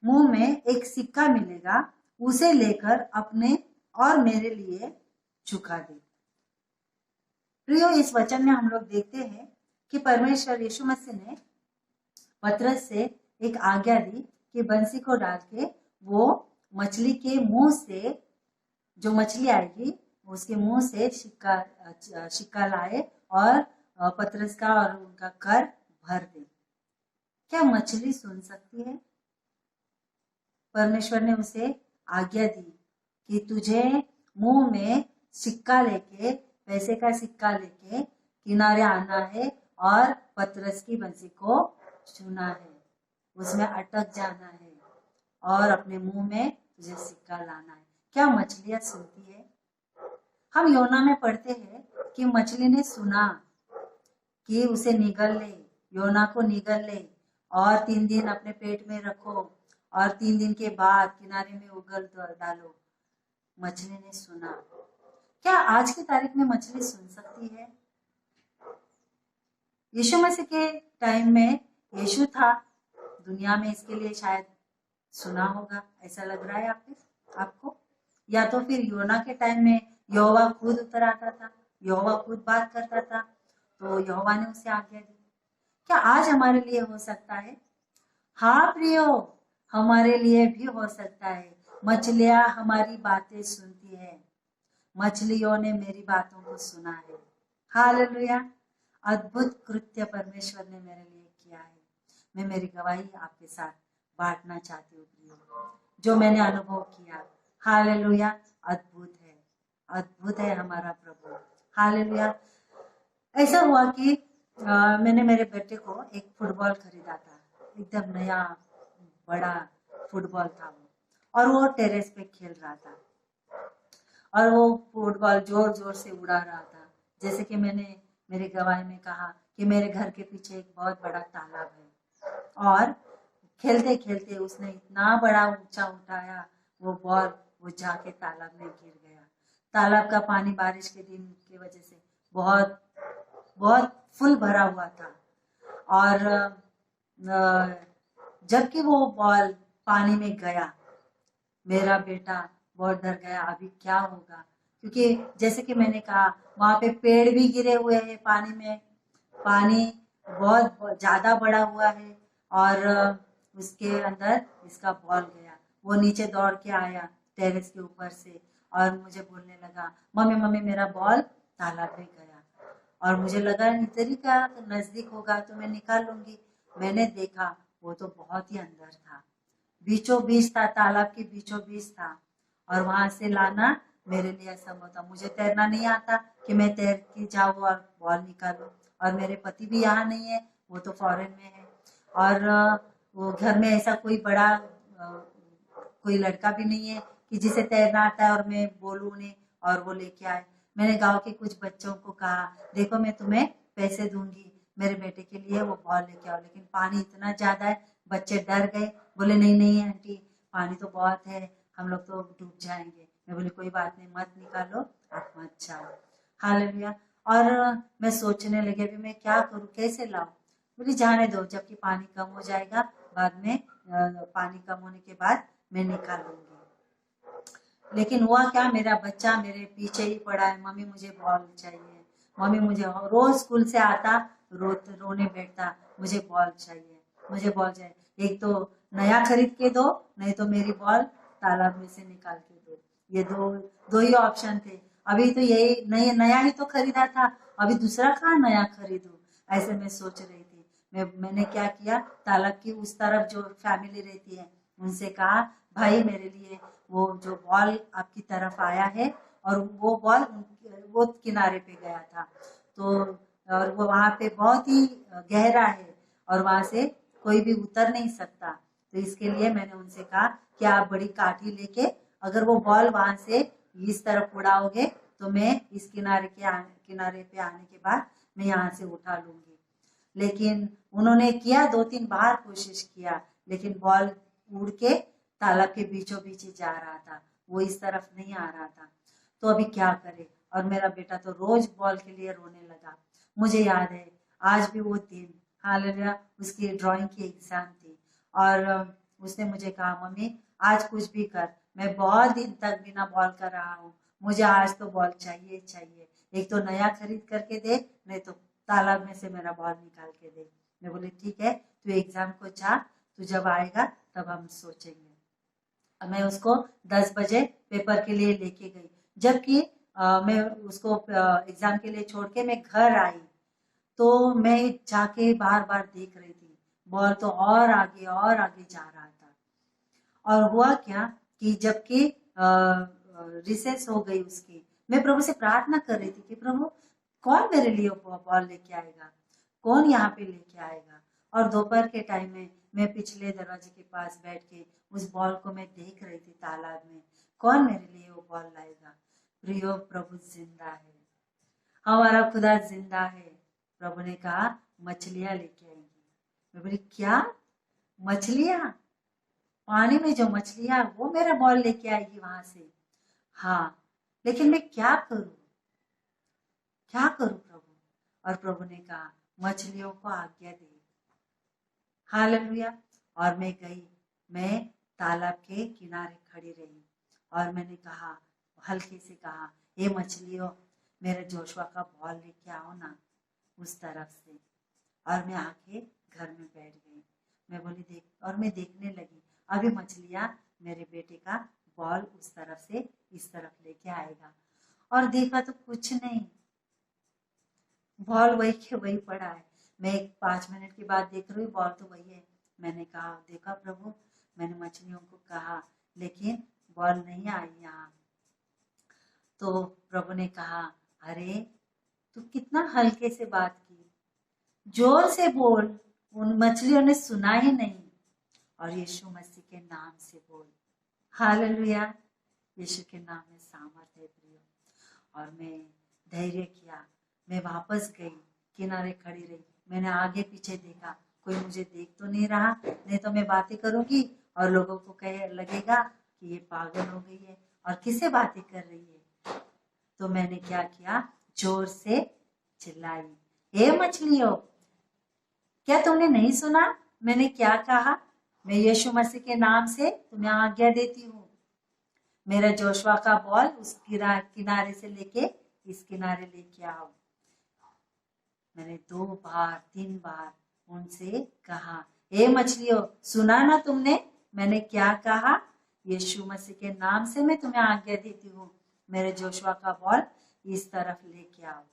मुंह में एक सिक्का मिलेगा, उसे लेकर अपने और मेरे लिए चुका दे। प्रियो, इस वचन में हम लोग देखते हैं कि परमेश्वर यीशु मसीह ने पतरस से एक आज्ञा दी कि बंसी को डाल के वो मछली के मुंह से, जो मछली आएगी उसके मुंह से सिक्का लाए और पतरस का और उनका कर भर दे। क्या मछली सुन सकती है? परमेश्वर ने उसे आज्ञा दी कि तुझे मुंह में सिक्का लेके, पैसे का सिक्का लेके किनारे आना है और पतरस की बंसी को छूना है, उसमें अटक जाना है। और अपने मुंह में तुझे सिक्का लाना है। क्या मछलियां सुनती है? हम योना में पढ़ते हैं कि मछली ने सुना कि उसे निगल ले, योना को निगल ले और 3 दिन अपने पेट में रखो और 3 दिन के बाद किनारे में उगल डालो। मछली ने सुना। क्या आज की तारीख में मछली सुन सकती है? यीशु मसीह के टाइम में यीशु था, दुनिया में इसके लिए शायद सुना होगा, ऐसा लग रहा है आपको? या तो फिर योना के टाइम में यहोवा खुद उतर आता था, यहोवा खुद बात करता था, तो यहोवा ने उसे आज्ञा दी। क्या आज हमारे लिए हो सकता है? हाँ प्रियो, हमारे लिए भी हो सकता है। मछलियां हमारी बातें सुनती है। मछलियों ने मेरी बातों को सुना है। हालेलुया। अद्भुत कृत्य परमेश्वर ने मेरे लिए किया है। मैं मेरी गवाही आपके साथ बांटना चाहती हूँ प्रियो, जो मैंने अनुभव किया। हालेलुया। अद्भुत है, अद्भुत है हमारा प्रभु। हालेलुया। ऐसा हुआ कि मैंने मेरे बेटे को एक फुटबॉल खरीदा था, एकदम नया बड़ा फुटबॉल था वो, और वो टेरेस पे खेल रहा था और वो फुटबॉल जोर जोर से उड़ा रहा था। जैसे कि मैंने मेरे गवाही में कहा कि मेरे घर के पीछे एक बहुत बड़ा तालाब है और खेलते खेलते उसने इतना बड़ा ऊंचा उठाया वो बॉल, वो जाके तालाब में गिर गया। तालाब का पानी बारिश के दिन की वजह से बहुत बहुत फुल भरा हुआ था और जबकि वो बॉल पानी में गया, मेरा बेटा बहुत डर गया, अभी क्या होगा, क्योंकि जैसे कि मैंने कहा वहां पे पेड़ भी गिरे हुए हैं पानी में, पानी बहुत ज्यादा बड़ा हुआ है और उसके अंदर इसका बॉल गया। वो नीचे दौड़ के आया टेरेस के ऊपर से और मुझे बोलने लगा, मम्मी मम्मी मेरा बॉल तालाब में गया। और मुझे लगा इधर ही का नजदीक होगा तो मैं निकाल लूंगी। मैंने देखा वो तो बहुत ही अंदर था, बीचों बीच था, तालाब के बीचों बीच था और वहां से लाना मेरे लिए असंभव था। मुझे तैरना नहीं आता कि मैं तैर के जाऊँ और बॉल निकालूं, और मेरे पति भी यहाँ नहीं है, वो तो फॉरेन में है और वो घर में ऐसा कोई बड़ा कोई लड़का भी नहीं है कि जिसे तैरना आता है और मैं बोलूं उन्हें और वो लेके आए। मैंने गांव के कुछ बच्चों को कहा, देखो मैं तुम्हें पैसे दूंगी मेरे बेटे के लिए, वो बॉल लेके आओ, लेकिन पानी इतना ज्यादा है, बच्चे डर गए, बोले नहीं नहीं आंटी पानी तो बहुत है, हम लोग तो डूब जाएंगे। मैं बोली कोई बात नहीं, मत निकालो, आप मत जाओ। हालेलुया। और मैं सोचने लगी अभी मैं क्या करूं, कैसे लाऊं। बोली जाने दो, जबकि पानी कम हो जाएगा बाद में, पानी कम होने के बाद मैं निकालूंगी। लेकिन हुआ क्या, मेरा बच्चा मेरे पीछे ही पड़ा है, मम्मी मुझे बॉल चाहिए, मम्मी मुझे, रोज स्कूल से आता रोने बैठता, मुझे बॉल चाहिए, मुझे बॉल चाहिए। एक तो नया खरीद के दो, नहीं तो मेरी बॉल तालाब में से निकाल के दो। ये दो ही ऑप्शन थे। अभी तो यही नया ही तो खरीदा था, अभी दूसरा कहाँ नया खरीदूं, ऐसे मैं सोच रही थी। मैंने क्या किया, तालाब की उस तरफ जो फैमिली रहती है उनसे कहा, भाई मेरे लिए वो जो बॉल आपकी तरफ आया है, और वो बॉल वो किनारे पे गया था, तो और वो वहां पे बहुत ही गहरा है और वहां से कोई भी उतर नहीं सकता, तो इसके लिए मैंने उनसे कहा कि आप बड़ी काठी लेके अगर वो बॉल वहां से इस तरफ उड़ाओगे तो मैं इस किनारे पे आने के बाद मैं यहाँ से उठा लूंगी। लेकिन उन्होंने किया, 2-3 बार कोशिश किया, लेकिन बॉल उड़ के तालाब के बीचों बीच ही जा रहा था, वो इस तरफ नहीं आ रहा था। तो अभी क्या करे, और मेरा बेटा तो रोज बॉल के लिए रोने लगा। मुझे याद है आज भी वो दिन, हालेलुया, उसकी ड्राइंग की एग्जाम थी और उसने मुझे कहा, मम्मी आज कुछ भी कर, मैं बहुत दिन तक बिना बॉल कर रहा हूँ, मुझे आज तो बॉल चाहिए चाहिए, एक तो नया खरीद करके दे, नहीं तो तालाब में से मेरा बॉल निकाल के दे। मैं बोली ठीक है, तू एग्जाम को जा, तू जब आएगा तब हम सोचेंगे। मैं उसको 10 बजे पेपर के लिए लेके गई, जबकि मैं उसको एग्जाम के लिए छोड़ के मैं घर आई, तो मैं जाके बार बार देख रही थी, बॉल तो और आगे जा रहा था। और हुआ क्या कि जबकि रिसेस हो गई उसकी, मैं प्रभु से प्रार्थना कर रही थी कि प्रभु कौन मेरे लिए बॉल लेके आएगा, कौन यहाँ पे लेके आएगा। और दोपहर के टाइम में मैं पिछले दरवाजे के पास बैठ के उस बॉल को मैं देख रही थी तालाब में, कौन मेरे लिए वो बॉल लाएगा। प्रियो, प्रभु जिंदा है, हमारा खुदा जिंदा है। प्रभु ने कहा मछलियां लेके आएंगी। मैं बोली क्या मछलियां? पानी में जो मछलियां वो मेरा बॉल लेके आएगी वहां से? हाँ, लेकिन मैं क्या करूं, क्या करूं प्रभु? और प्रभु ने कहा मछलियों को आज्ञा दे। हालेलुया। और मैं गई, मैं तालाब के किनारे खड़ी रही और मैंने कहा, हल्के से कहा, ये मछलियों मेरे जोशुआ का बॉल लेके आओ ना उस तरफ से। और मैं आके घर में बैठ गई। मैं बोली देख, और मैं देखने लगी अभी मछलियां मेरे बेटे का बॉल उस तरफ से इस तरफ लेके आएगा। और देखा तो कुछ नहीं, बॉल वही के वही पड़ा है। मैं 5 मिनट के बाद देख रही हूँ बॉल तो वही है। मैंने कहा देखा प्रभु, मैंने मछलियों को कहा लेकिन बॉल नहीं आई यहाँ। तो प्रभु ने कहा अरे तू कितना हल्के से बात की, जोर से बोल। उन मछलियों ने सुना ही नहीं। और यीशु मसीह के नाम से बोल। हालेलुया। यीशु के नाम में सामर्थ है प्रियो। और मैं धैर्य किया, मैं वापस गई, किनारे खड़ी रही। मैंने आगे पीछे देखा, कोई मुझे देख तो नहीं रहा, नहीं तो मैं बातें करूंगी और लोगों को कहे लगेगा कि ये पागल हो गई है और किससे बातें कर रही है। तो मैंने क्या किया, जोर से चिल्लाई, हे मछलियों, क्या तुमने नहीं सुना मैंने क्या कहा? मैं यीशु मसीह के नाम से तुम्हें आज्ञा देती हूँ, मेरा जोशुआ का बॉल उस किनारे से लेके इस किनारे लेके आओ। मैंने 2 बार 3 बार उनसे कहा, हे मछलियों, सुना ना तुमने मैंने क्या कहा? यीशु मसीह के नाम से मैं तुम्हें आज्ञा देती हूँ, मेरे जोशुआ का बॉल इस तरफ लेके आओ।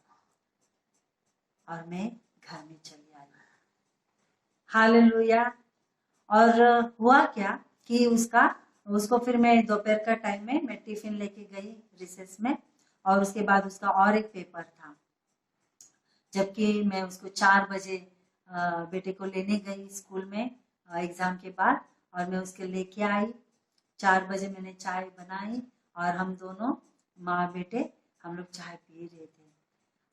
और मैं घर में चली आई। हालेलुया। और हुआ क्या कि उसको फिर मैं दोपहर का टाइम में मैं टिफिन लेके गई रिसेस में, और उसके बाद उसका और एक पेपर था। जबकि मैं उसको 4 बजे बेटे को लेने गई स्कूल में एग्जाम के बाद, और मैं उसके लेके आई। 4 बजे मैंने चाय बनाई और हम दोनों माँ बेटे हम लोग चाय पी रहे थे।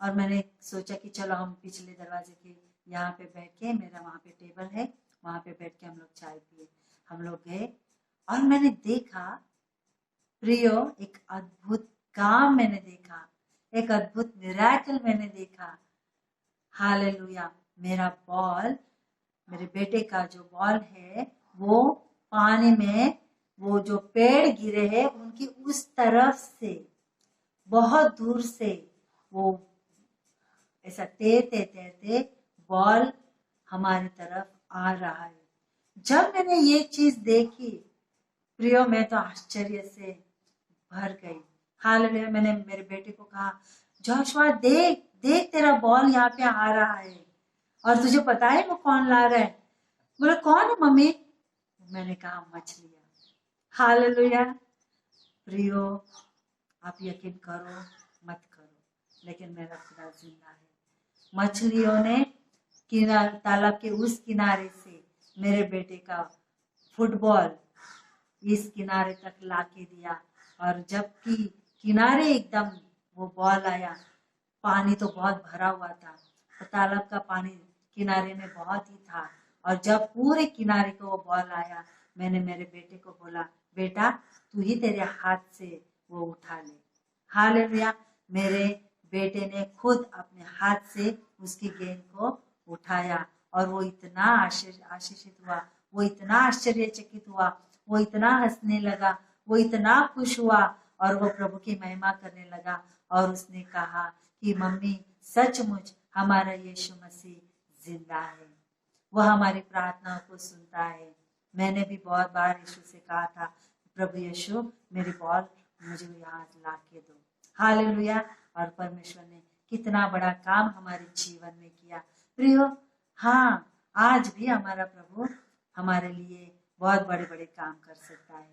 और मैंने सोचा कि चलो हम पिछले दरवाजे के यहाँ पे बैठ के, मेरा वहाँ पे टेबल है, वहाँ पे बैठ के हम लोग चाय पिए। हम लोग गए और मैंने देखा प्रियो, एक अद्भुत काम मैंने देखा, एक अद्भुत मिरेकल मैंने देखा। हालेलुया। मेरा बॉल, मेरे बेटे का जो बॉल है वो पानी में, वो जो पेड़ गिरे हैं उनकी उस तरफ से बहुत दूर से वो ऐसा तैरते तैरते बॉल हमारी तरफ आ रहा है। जब मैंने ये चीज देखी प्रियो, मैं तो आश्चर्य से भर गई। हालेलुया। मैंने मेरे बेटे को कहा, जोशुआ देख देख, तेरा बॉल यहाँ पे आ रहा है, और तुझे पता है वो कौन ला रहा है? बोले कौन है मम्मी? मैंने कहा मछलियां। हालेलुया। प्रियो, आप यकीन करो मत करो, लेकिन मेरा खुदा जिंदा है। मछलियों ने तालाब के उस किनारे से मेरे बेटे का फुटबॉल इस किनारे तक लाके दिया। और जबकि किनारे एकदम वो बॉल आया, पानी तो बहुत भरा हुआ था, तो तालाब का पानी किनारे में बहुत ही था। और जब पूरे किनारे को वो बॉल आया, मैंने मेरे बेटे को बोला, बेटा तू ही तेरे हाथ से वो उठा ले। हालेलुया। मेरे बेटे ने खुद अपने हाथ से उसकी गेंद को उठाया, और वो इतना आशीषित हुआ, वो इतना आश्चर्यचकित हुआ, वो इतना हंसने लगा, वो इतना खुश हुआ, और वो प्रभु की महिमा करने लगा। और उसने कहा कि मम्मी सचमुच हमारा यीशु मसीह जिंदा है, वह हमारी प्रार्थनाओं को सुनता है। मैंने भी बहुत बार यीशु से कहा था, प्रभु यीशु मेरी बॉल मुझे यहाँ ला के दो। हालेलुया। और परमेश्वर ने कितना बड़ा काम हमारे जीवन में किया प्रियो। हाँ, आज भी हमारा प्रभु हमारे लिए बहुत बड़े बड़े काम कर सकता है,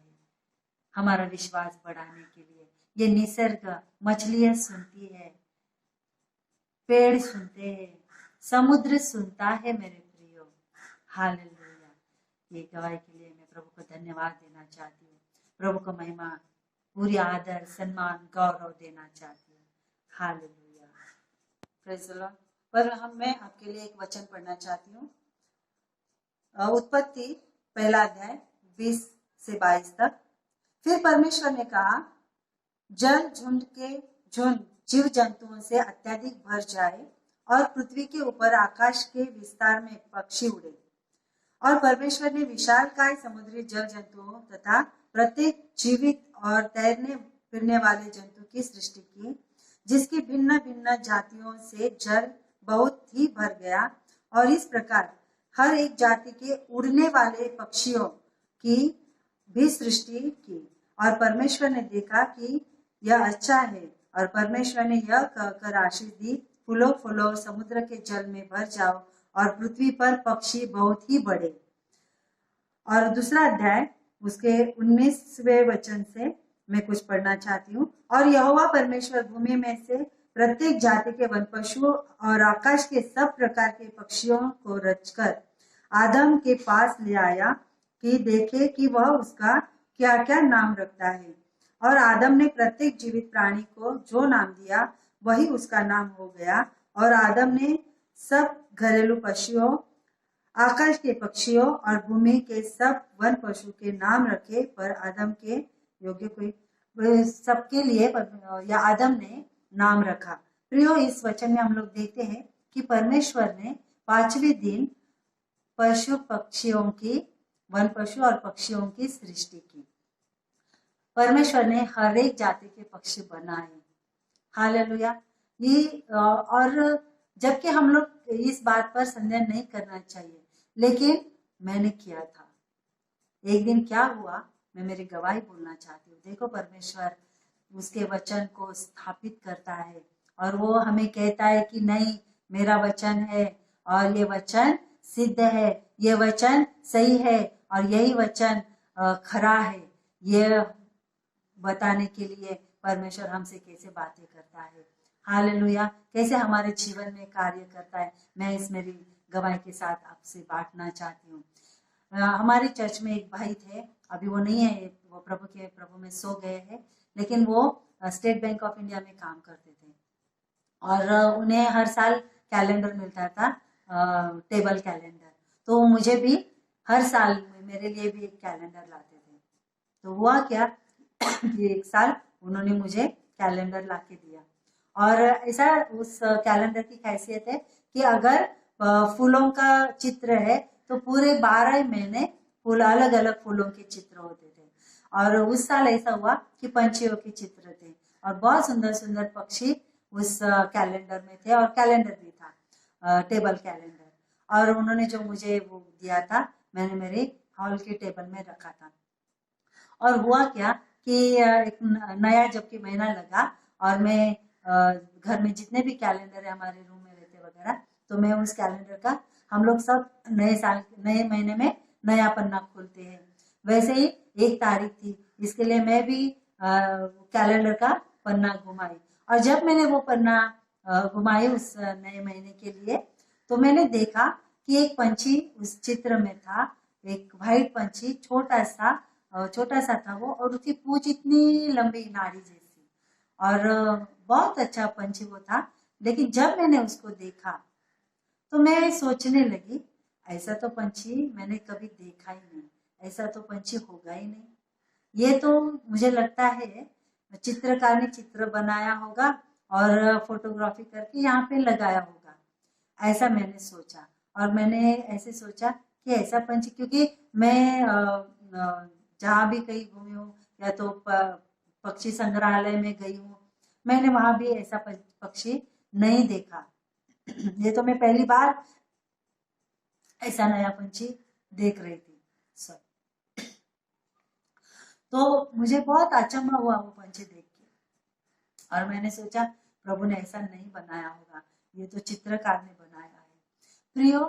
हमारा विश्वास बढ़ाने के लिए। ये निसर्ग, मछलियां सुनती है, पेड़ सुनते हैं, समुद्र सुनता है मेरे प्रियो। हालेलुया। ये गवाही के लिए मैं प्रभु को धन्यवाद देना चाहती हूँ। प्रभु को महिमा, पूरी आदर, सम्मान, गौरव देना चाहती हूँ। Hallelujah, praise the Lord. पर मैं आपके लिए एक वचन पढ़ना चाहती हूँ। उत्पत्ति 1 अध्याय 20 से 22 तक। फिर परमेश्वर ने कहा, जल झुंड के झुंड जीव जंतुओं से अत्यधिक भर जाए और पृथ्वी के ऊपर आकाश के विस्तार में पक्षी उड़े। और परमेश्वर ने विशालकाय समुद्री जल जंतुओं तथा प्रत्येक जीवित और तैरने फिरने वाले जंतु की सृष्टि की, जिसकी भिन्न भिन्न जातियों से जल बहुत ही भर गया। और इस प्रकार हर एक जाति के उड़ने वाले पक्षियों की भी सृष्टि की। और परमेश्वर ने देखा कि यह अच्छा है। और परमेश्वर ने यह कहकर आशीष दी, फूलो फूलो, समुद्र के जल में भर जाओ और पृथ्वी पर पक्षी बहुत ही बढ़े। और दूसरा अध्याय उसके 19वें वचन से मैं कुछ पढ़ना चाहती हूँ। और यहोवा परमेश्वर भूमि में से प्रत्येक जाति के वन पशुओं और आकाश के सब प्रकार के पक्षियों को रचकर आदम के पास ले आया कि देखे कि वह उसका क्या क्या नाम रखता है। और आदम ने प्रत्येक जीवित प्राणी को जो नाम दिया वही उसका नाम हो गया। और आदम ने सब घरेलू पशुओं, आकाश के पक्षियों और भूमि के सब वन पशु के नाम रखे, पर आदम के योग्य कोई सबके लिए या आदम ने नाम रखा। प्रियो, इस वचन में हम लोग देखते हैं कि परमेश्वर ने 5वें दिन पशु पक्षियों की, वन पशु और पक्षियों की सृष्टि की। परमेश्वर ने हर एक जाति के पक्षी बनाए। हालेलुया। ये और जबकि हम लोग इस बात पर संदेह नहीं करना चाहिए, लेकिन मैंने किया था। एक दिन क्या हुआ, मैं मेरी गवाही बोलना चाहती हूँ। देखो, परमेश्वर उसके वचन को स्थापित करता है और वो हमें कहता है कि नहीं, मेरा वचन है और ये वचन सिद्ध है, ये वचन सही है और यही वचन खरा है। ये बताने के लिए परमेश्वर हमसे कैसे बातें करता है। हालेलुया, कैसे हमारे जीवन में कार्य करता है, मैं इस मेरी गवाही के साथ आपसे बांटना चाहती हूँ। हमारे चर्च में एक भाई थे, अभी वो नहीं है, वो प्रभु में सो गए हैं, लेकिन वो स्टेट बैंक ऑफ इंडिया में काम करते थे। और उन्हें हर साल कैलेंडर मिलता था, टेबल कैलेंडर। तो मुझे भी हर साल मेरे लिए भी एक कैलेंडर लाते थे। तो हुआ क्या कि एक साल उन्होंने मुझे कैलेंडर ला के दिया। और ऐसा उस कैलेंडर की खासियत है कि अगर फूलों का चित्र है तो पूरे 12 महीने फूल, अलग अलग फूलों के चित्र होते थे। और उस साल ऐसा हुआ कि पंछियों के चित्र थे और बहुत सुंदर सुंदर पक्षी उस कैलेंडर में थे। और कैलेंडर भी था, टेबल कैलेंडर। और उन्होंने जो मुझे वो दिया था, मैंने मेरे हॉल के टेबल में रखा था। और हुआ क्या कि एक नया जबकि महीना लगा और मैं घर में जितने भी कैलेंडर है हमारे रूम में रहते वगैरह, तो मैं उस कैलेंडर का, हम लोग सब नए महीने में नया पन्ना खोलते हैं, वैसे ही 1 तारीख थी, इसके लिए मैं भी कैलेंडर का पन्ना घुमाई। और जब मैंने वो पन्ना घुमाई उस नए महीने के लिए, तो मैंने देखा कि एक पंछी उस चित्र में था, एक व्हाइट पंछी, छोटा सा था वो, और उसकी पूंछ इतनी लंबी नाड़ी जैसी, और बहुत अच्छा पंछी वो था। लेकिन जब मैंने उसको देखा तो मैं सोचने लगी, ऐसा तो पंछी मैंने कभी देखा ही नहीं, ऐसा तो पंछी होगा ही नहीं। ये तो मुझे लगता है चित्रकार ने चित्र बनाया होगा और फोटोग्राफी करके यहाँ पे लगाया होगा, ऐसा मैंने सोचा। और मैंने ऐसे सोचा कि ऐसा पंछी, क्योंकि मैं जहाँ भी कहीं घूमी हूँ या तो पक्षी संग्रहालय में गई हूँ, मैंने वहां भी ऐसा पक्षी नहीं देखा। ये तो मैं पहली बार ऐसा नया पंछी देख रही थी। तो मुझे बहुत अचंभा हुआ वो पंछी देख के, और मैंने सोचा प्रभु ने ऐसा नहीं बनाया होगा, ये तो चित्रकार ने बनाया है। प्रियो,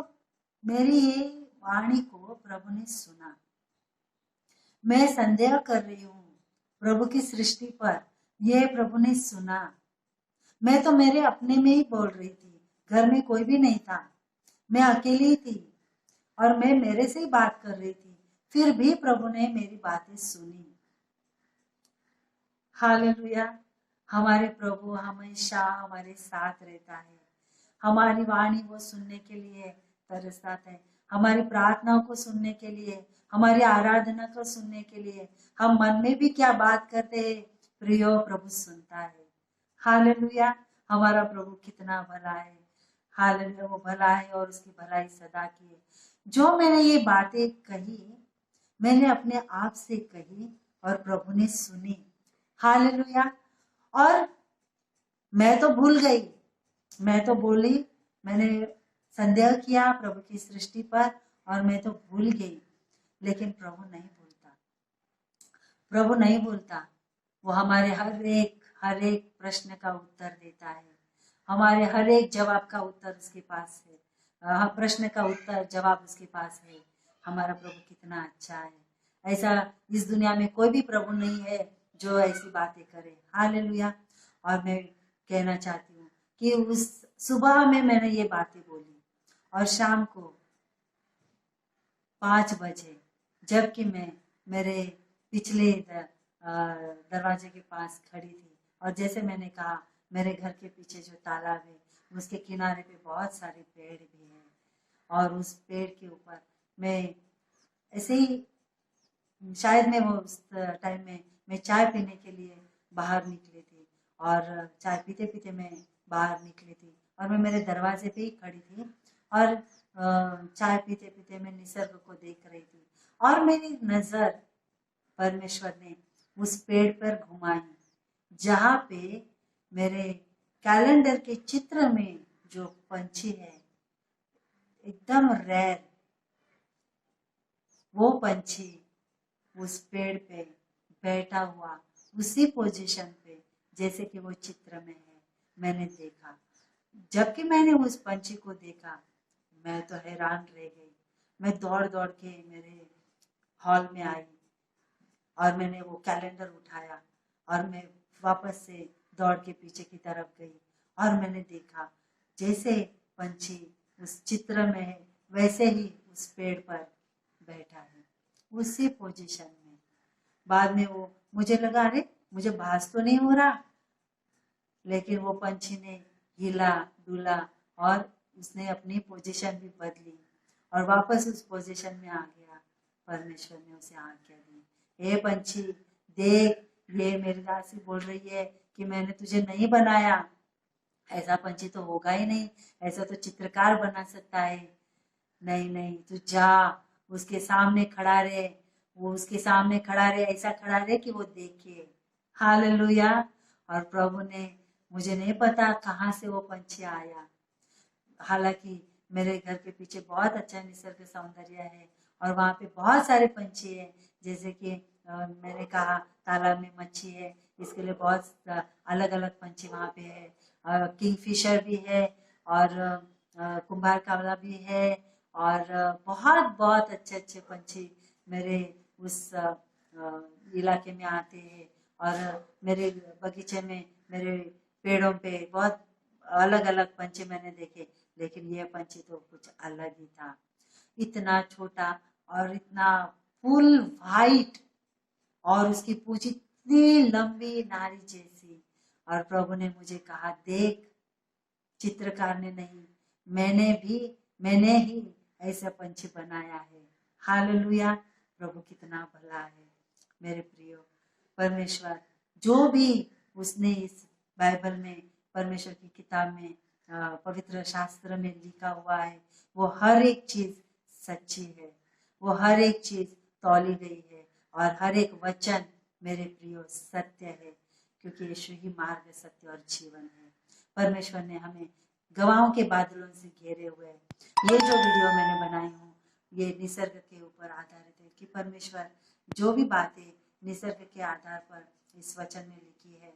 मेरी ये वाणी को प्रभु ने सुना। मैं संदेह कर रही हूँ प्रभु की सृष्टि पर, ये प्रभु ने सुना। मैं तो मेरे अपने में ही बोल रही थी, घर में कोई भी नहीं था, मैं अकेली थी और मैं मेरे से ही बात कर रही थी। फिर भी प्रभु ने मेरी बातें सुनी। हालेलुया। हमारे प्रभु हमेशा हमारे साथ रहता है। हमारी वाणी वो सुनने के लिए तरसता है, हमारी प्रार्थनाओं को सुनने के लिए, हमारी आराधना को सुनने के लिए। हम मन में भी क्या बात करते हैं, प्रियो प्रभु सुनता है। हालेलुया। हमारा प्रभु कितना भला है। हालेलुया। वो भला है और उसकी भलाई सदा की है। जो मैंने ये बातें कही, मैंने अपने आप से कही और प्रभु ने सुनी। हालेलुया। और मैं तो भूल गई, मैं तो बोली, मैंने संदेह किया प्रभु की सृष्टि पर और मैं तो भूल गई। लेकिन प्रभु नहीं भूलता, प्रभु नहीं भूलता। वो हमारे हर एक प्रश्न का उत्तर देता है। हमारे हर एक जवाब का उत्तर उसके पास है। प्रश्न का उत्तर जवाब उसके पास है। हमारा प्रभु कितना अच्छा है। ऐसा इस दुनिया में कोई भी प्रभु नहीं है जो ऐसी बातें करे। हालेलुया। और मैं कहना चाहती हूँ कि उस सुबह में मैंने ये बातें बोली और शाम को 5 बजे, जबकि मैं मेरे पिछले दरवाजे के पास खड़ी थी, और जैसे मैंने कहा मेरे घर के पीछे जो तालाब है उसके किनारे पे बहुत सारे पेड़ भी हैं, और उस पेड़ के ऊपर मैं ऐसे ही, शायद मैं वो उस टाइम में मैं चाय पीने के लिए बाहर निकली थी, और चाय पीते पीते मैं बाहर निकली थी और मैं मेरे दरवाजे पे ही खड़ी थी और चाय पीते पीते मैं निसर्ग को देख रही थी, और मेरी नजर परमेश्वर ने उस पेड़ पर घुमाई जहाँ पे मेरे कैलेंडर के चित्र में जो पंछी है एकदम रेयर, वो पंछी उस पेड़ पे बैठा हुआ उसी पोजीशन पे जैसे कि वो चित्र में है, मैंने देखा। जबकि मैंने उस पंछी को देखा, मैं तो हैरान रह गई। मैं दौड़ दौड़ के मेरे हॉल में आई और मैंने वो कैलेंडर उठाया और मैं वापस से दौड़ के पीछे की तरफ गई और मैंने देखा जैसे पंछी उस चित्र में है वैसे ही उस पेड़ पर बैठा है, उसी पोजीशन में। बाद में वो मुझे लगा, अरे मुझे भास तो नहीं हो रहा, लेकिन वो पंछी ने हिला डुला और उसने अपनी पोजीशन भी बदली और वापस उस पोजीशन में आ गया। परमेश्वर ने उसे आज्ञा दी, हे पंछी देख, ये मेरी दासी बोल रही है कि मैंने तुझे नहीं बनाया। ऐसा पंछी तो होगा ही नहीं, ऐसा तो चित्रकार बना सकता है। नहीं नहीं, तू जा, उसके सामने खड़ा रहे, वो उसके सामने खड़ा रहे, ऐसा खड़ा रहे कि वो देखे। हालेलुया। और प्रभु ने, मुझे नहीं पता कहाँ से वो पंछी आया, हालांकि मेरे घर के पीछे बहुत अच्छा निसर्ग सौंदर्य है और वहाँ पे बहुत सारे पंछी हैं, जैसे कि मैंने कहा तालाब में मच्छी है, इसके लिए बहुत अलग अलग पंछी वहाँ पे है। किंगफिशर भी है और कुंभार कावला भी है और बहुत बहुत अच्छे अच्छे पंछी मेरे उस इलाके में आते हैं। और मेरे बगीचे में, मेरे पेड़ों पे बहुत अलग अलग पंछी मैंने देखे, लेकिन ये पंछी तो कुछ अलग ही था। इतना छोटा और इतना फुल वाइट और उसकी पूंछ इतनी लंबी नारी जैसी। और प्रभु ने मुझे कहा, देख, चित्रकार ने नहीं, मैंने ही ऐसा पंछी बनाया है। हालेलुया। प्रभु कितना भला है मेरे प्रियो। परमेश्वर जो भी उसने इस बाइबल में, परमेश्वर की किताब में, पवित्र शास्त्र में लिखा हुआ है, वो हर एक चीज सच्ची है, वो हर एक चीज तौली गई है और हर एक वचन मेरे प्रियो सत्य है, क्योंकि यीशु ही मार्ग, सत्य और जीवन है। परमेश्वर ने हमें गवाहों के बादलों से घेरे हुए है। ये जो वीडियो मैंने बनाई हूँ ये निसर्ग के ऊपर आधारित है कि परमेश्वर जो भी बातें निसर्ग के आधार पर इस वचन में लिखी है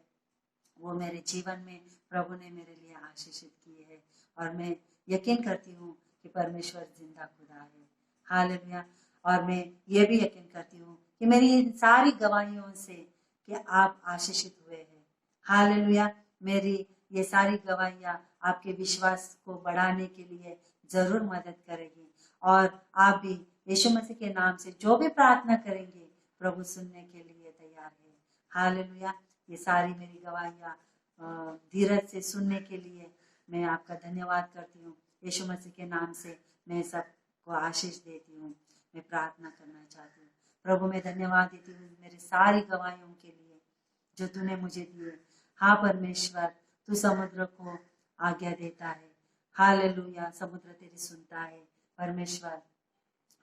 वो मेरे जीवन में प्रभु ने मेरे लिए आशीषित की है, और मैं यकीन करती हूँ कि परमेश्वर जिंदा खुदा है। हालेलुया। और मैं ये भी यकीन करती हूँ कि मेरी इन सारी गवाहियों से कि आप आशीषित हुए हैं। हालेलुया। मेरी ये सारी गवाहियाँ आपके विश्वास को बढ़ाने के लिए जरूर मदद करेगी और आप भी यीशु मसीह के नाम से जो भी प्रार्थना करेंगे प्रभु सुनने के लिए तैयार है। हालेलुया। ये सारी मेरी गवाहियाँ धीरज से सुनने के लिए मैं आपका धन्यवाद करती हूँ। यीशु मसीह के नाम से मैं सबको आशीष देती हूँ। मैं प्रार्थना करना चाहती हूँ। प्रभु मैं धन्यवाद देती हूँ मेरे सारी गवाहियों के लिए जो तूने मुझे दिए। हाँ परमेश्वर, तू समुद्र को आज्ञा देता है। हालेलुया। समुद्र तेरी सुनता है परमेश्वर।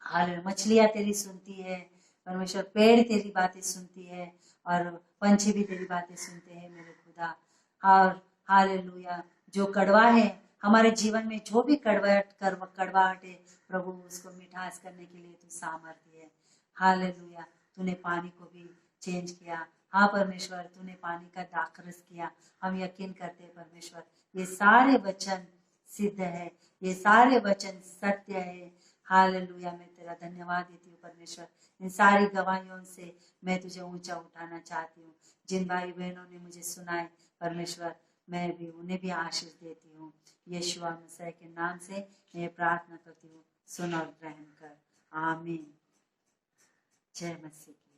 हालेलुया। मछलियाँ तेरी सुनती है परमेश्वर। पेड़ तेरी बातें सुनती है और पंछी भी तेरी बातें सुनते हैं मेरे खुदा। और हालेलुया। जो कड़वा है हमारे जीवन में, जो भी कड़वाहट है प्रभु, उसको मिठास करने के लिए तू सामर्थ्य है। हालेलुया। तूने पानी को भी चेंज किया। हाँ परमेश्वर, तूने पानी का दाखरस किया। हम यकीन करते हैं परमेश्वर, ये सारे वचन सिद्ध है, ये सारे वचन सत्य है। हालेलुया। मैं तेरा धन्यवाद देती हूँ परमेश्वर। इन सारी गवाहियों से मैं तुझे ऊंचा उठाना चाहती हूँ। जिन भाई बहनों ने मुझे सुनाए परमेश्वर, मैं भी उन्हें भी आशीष देती हूँ। यीशुआ मसीह के नाम से मैं प्रार्थना करती हूँ, सुन और ग्रहण कर। आमीन। जय मसीह।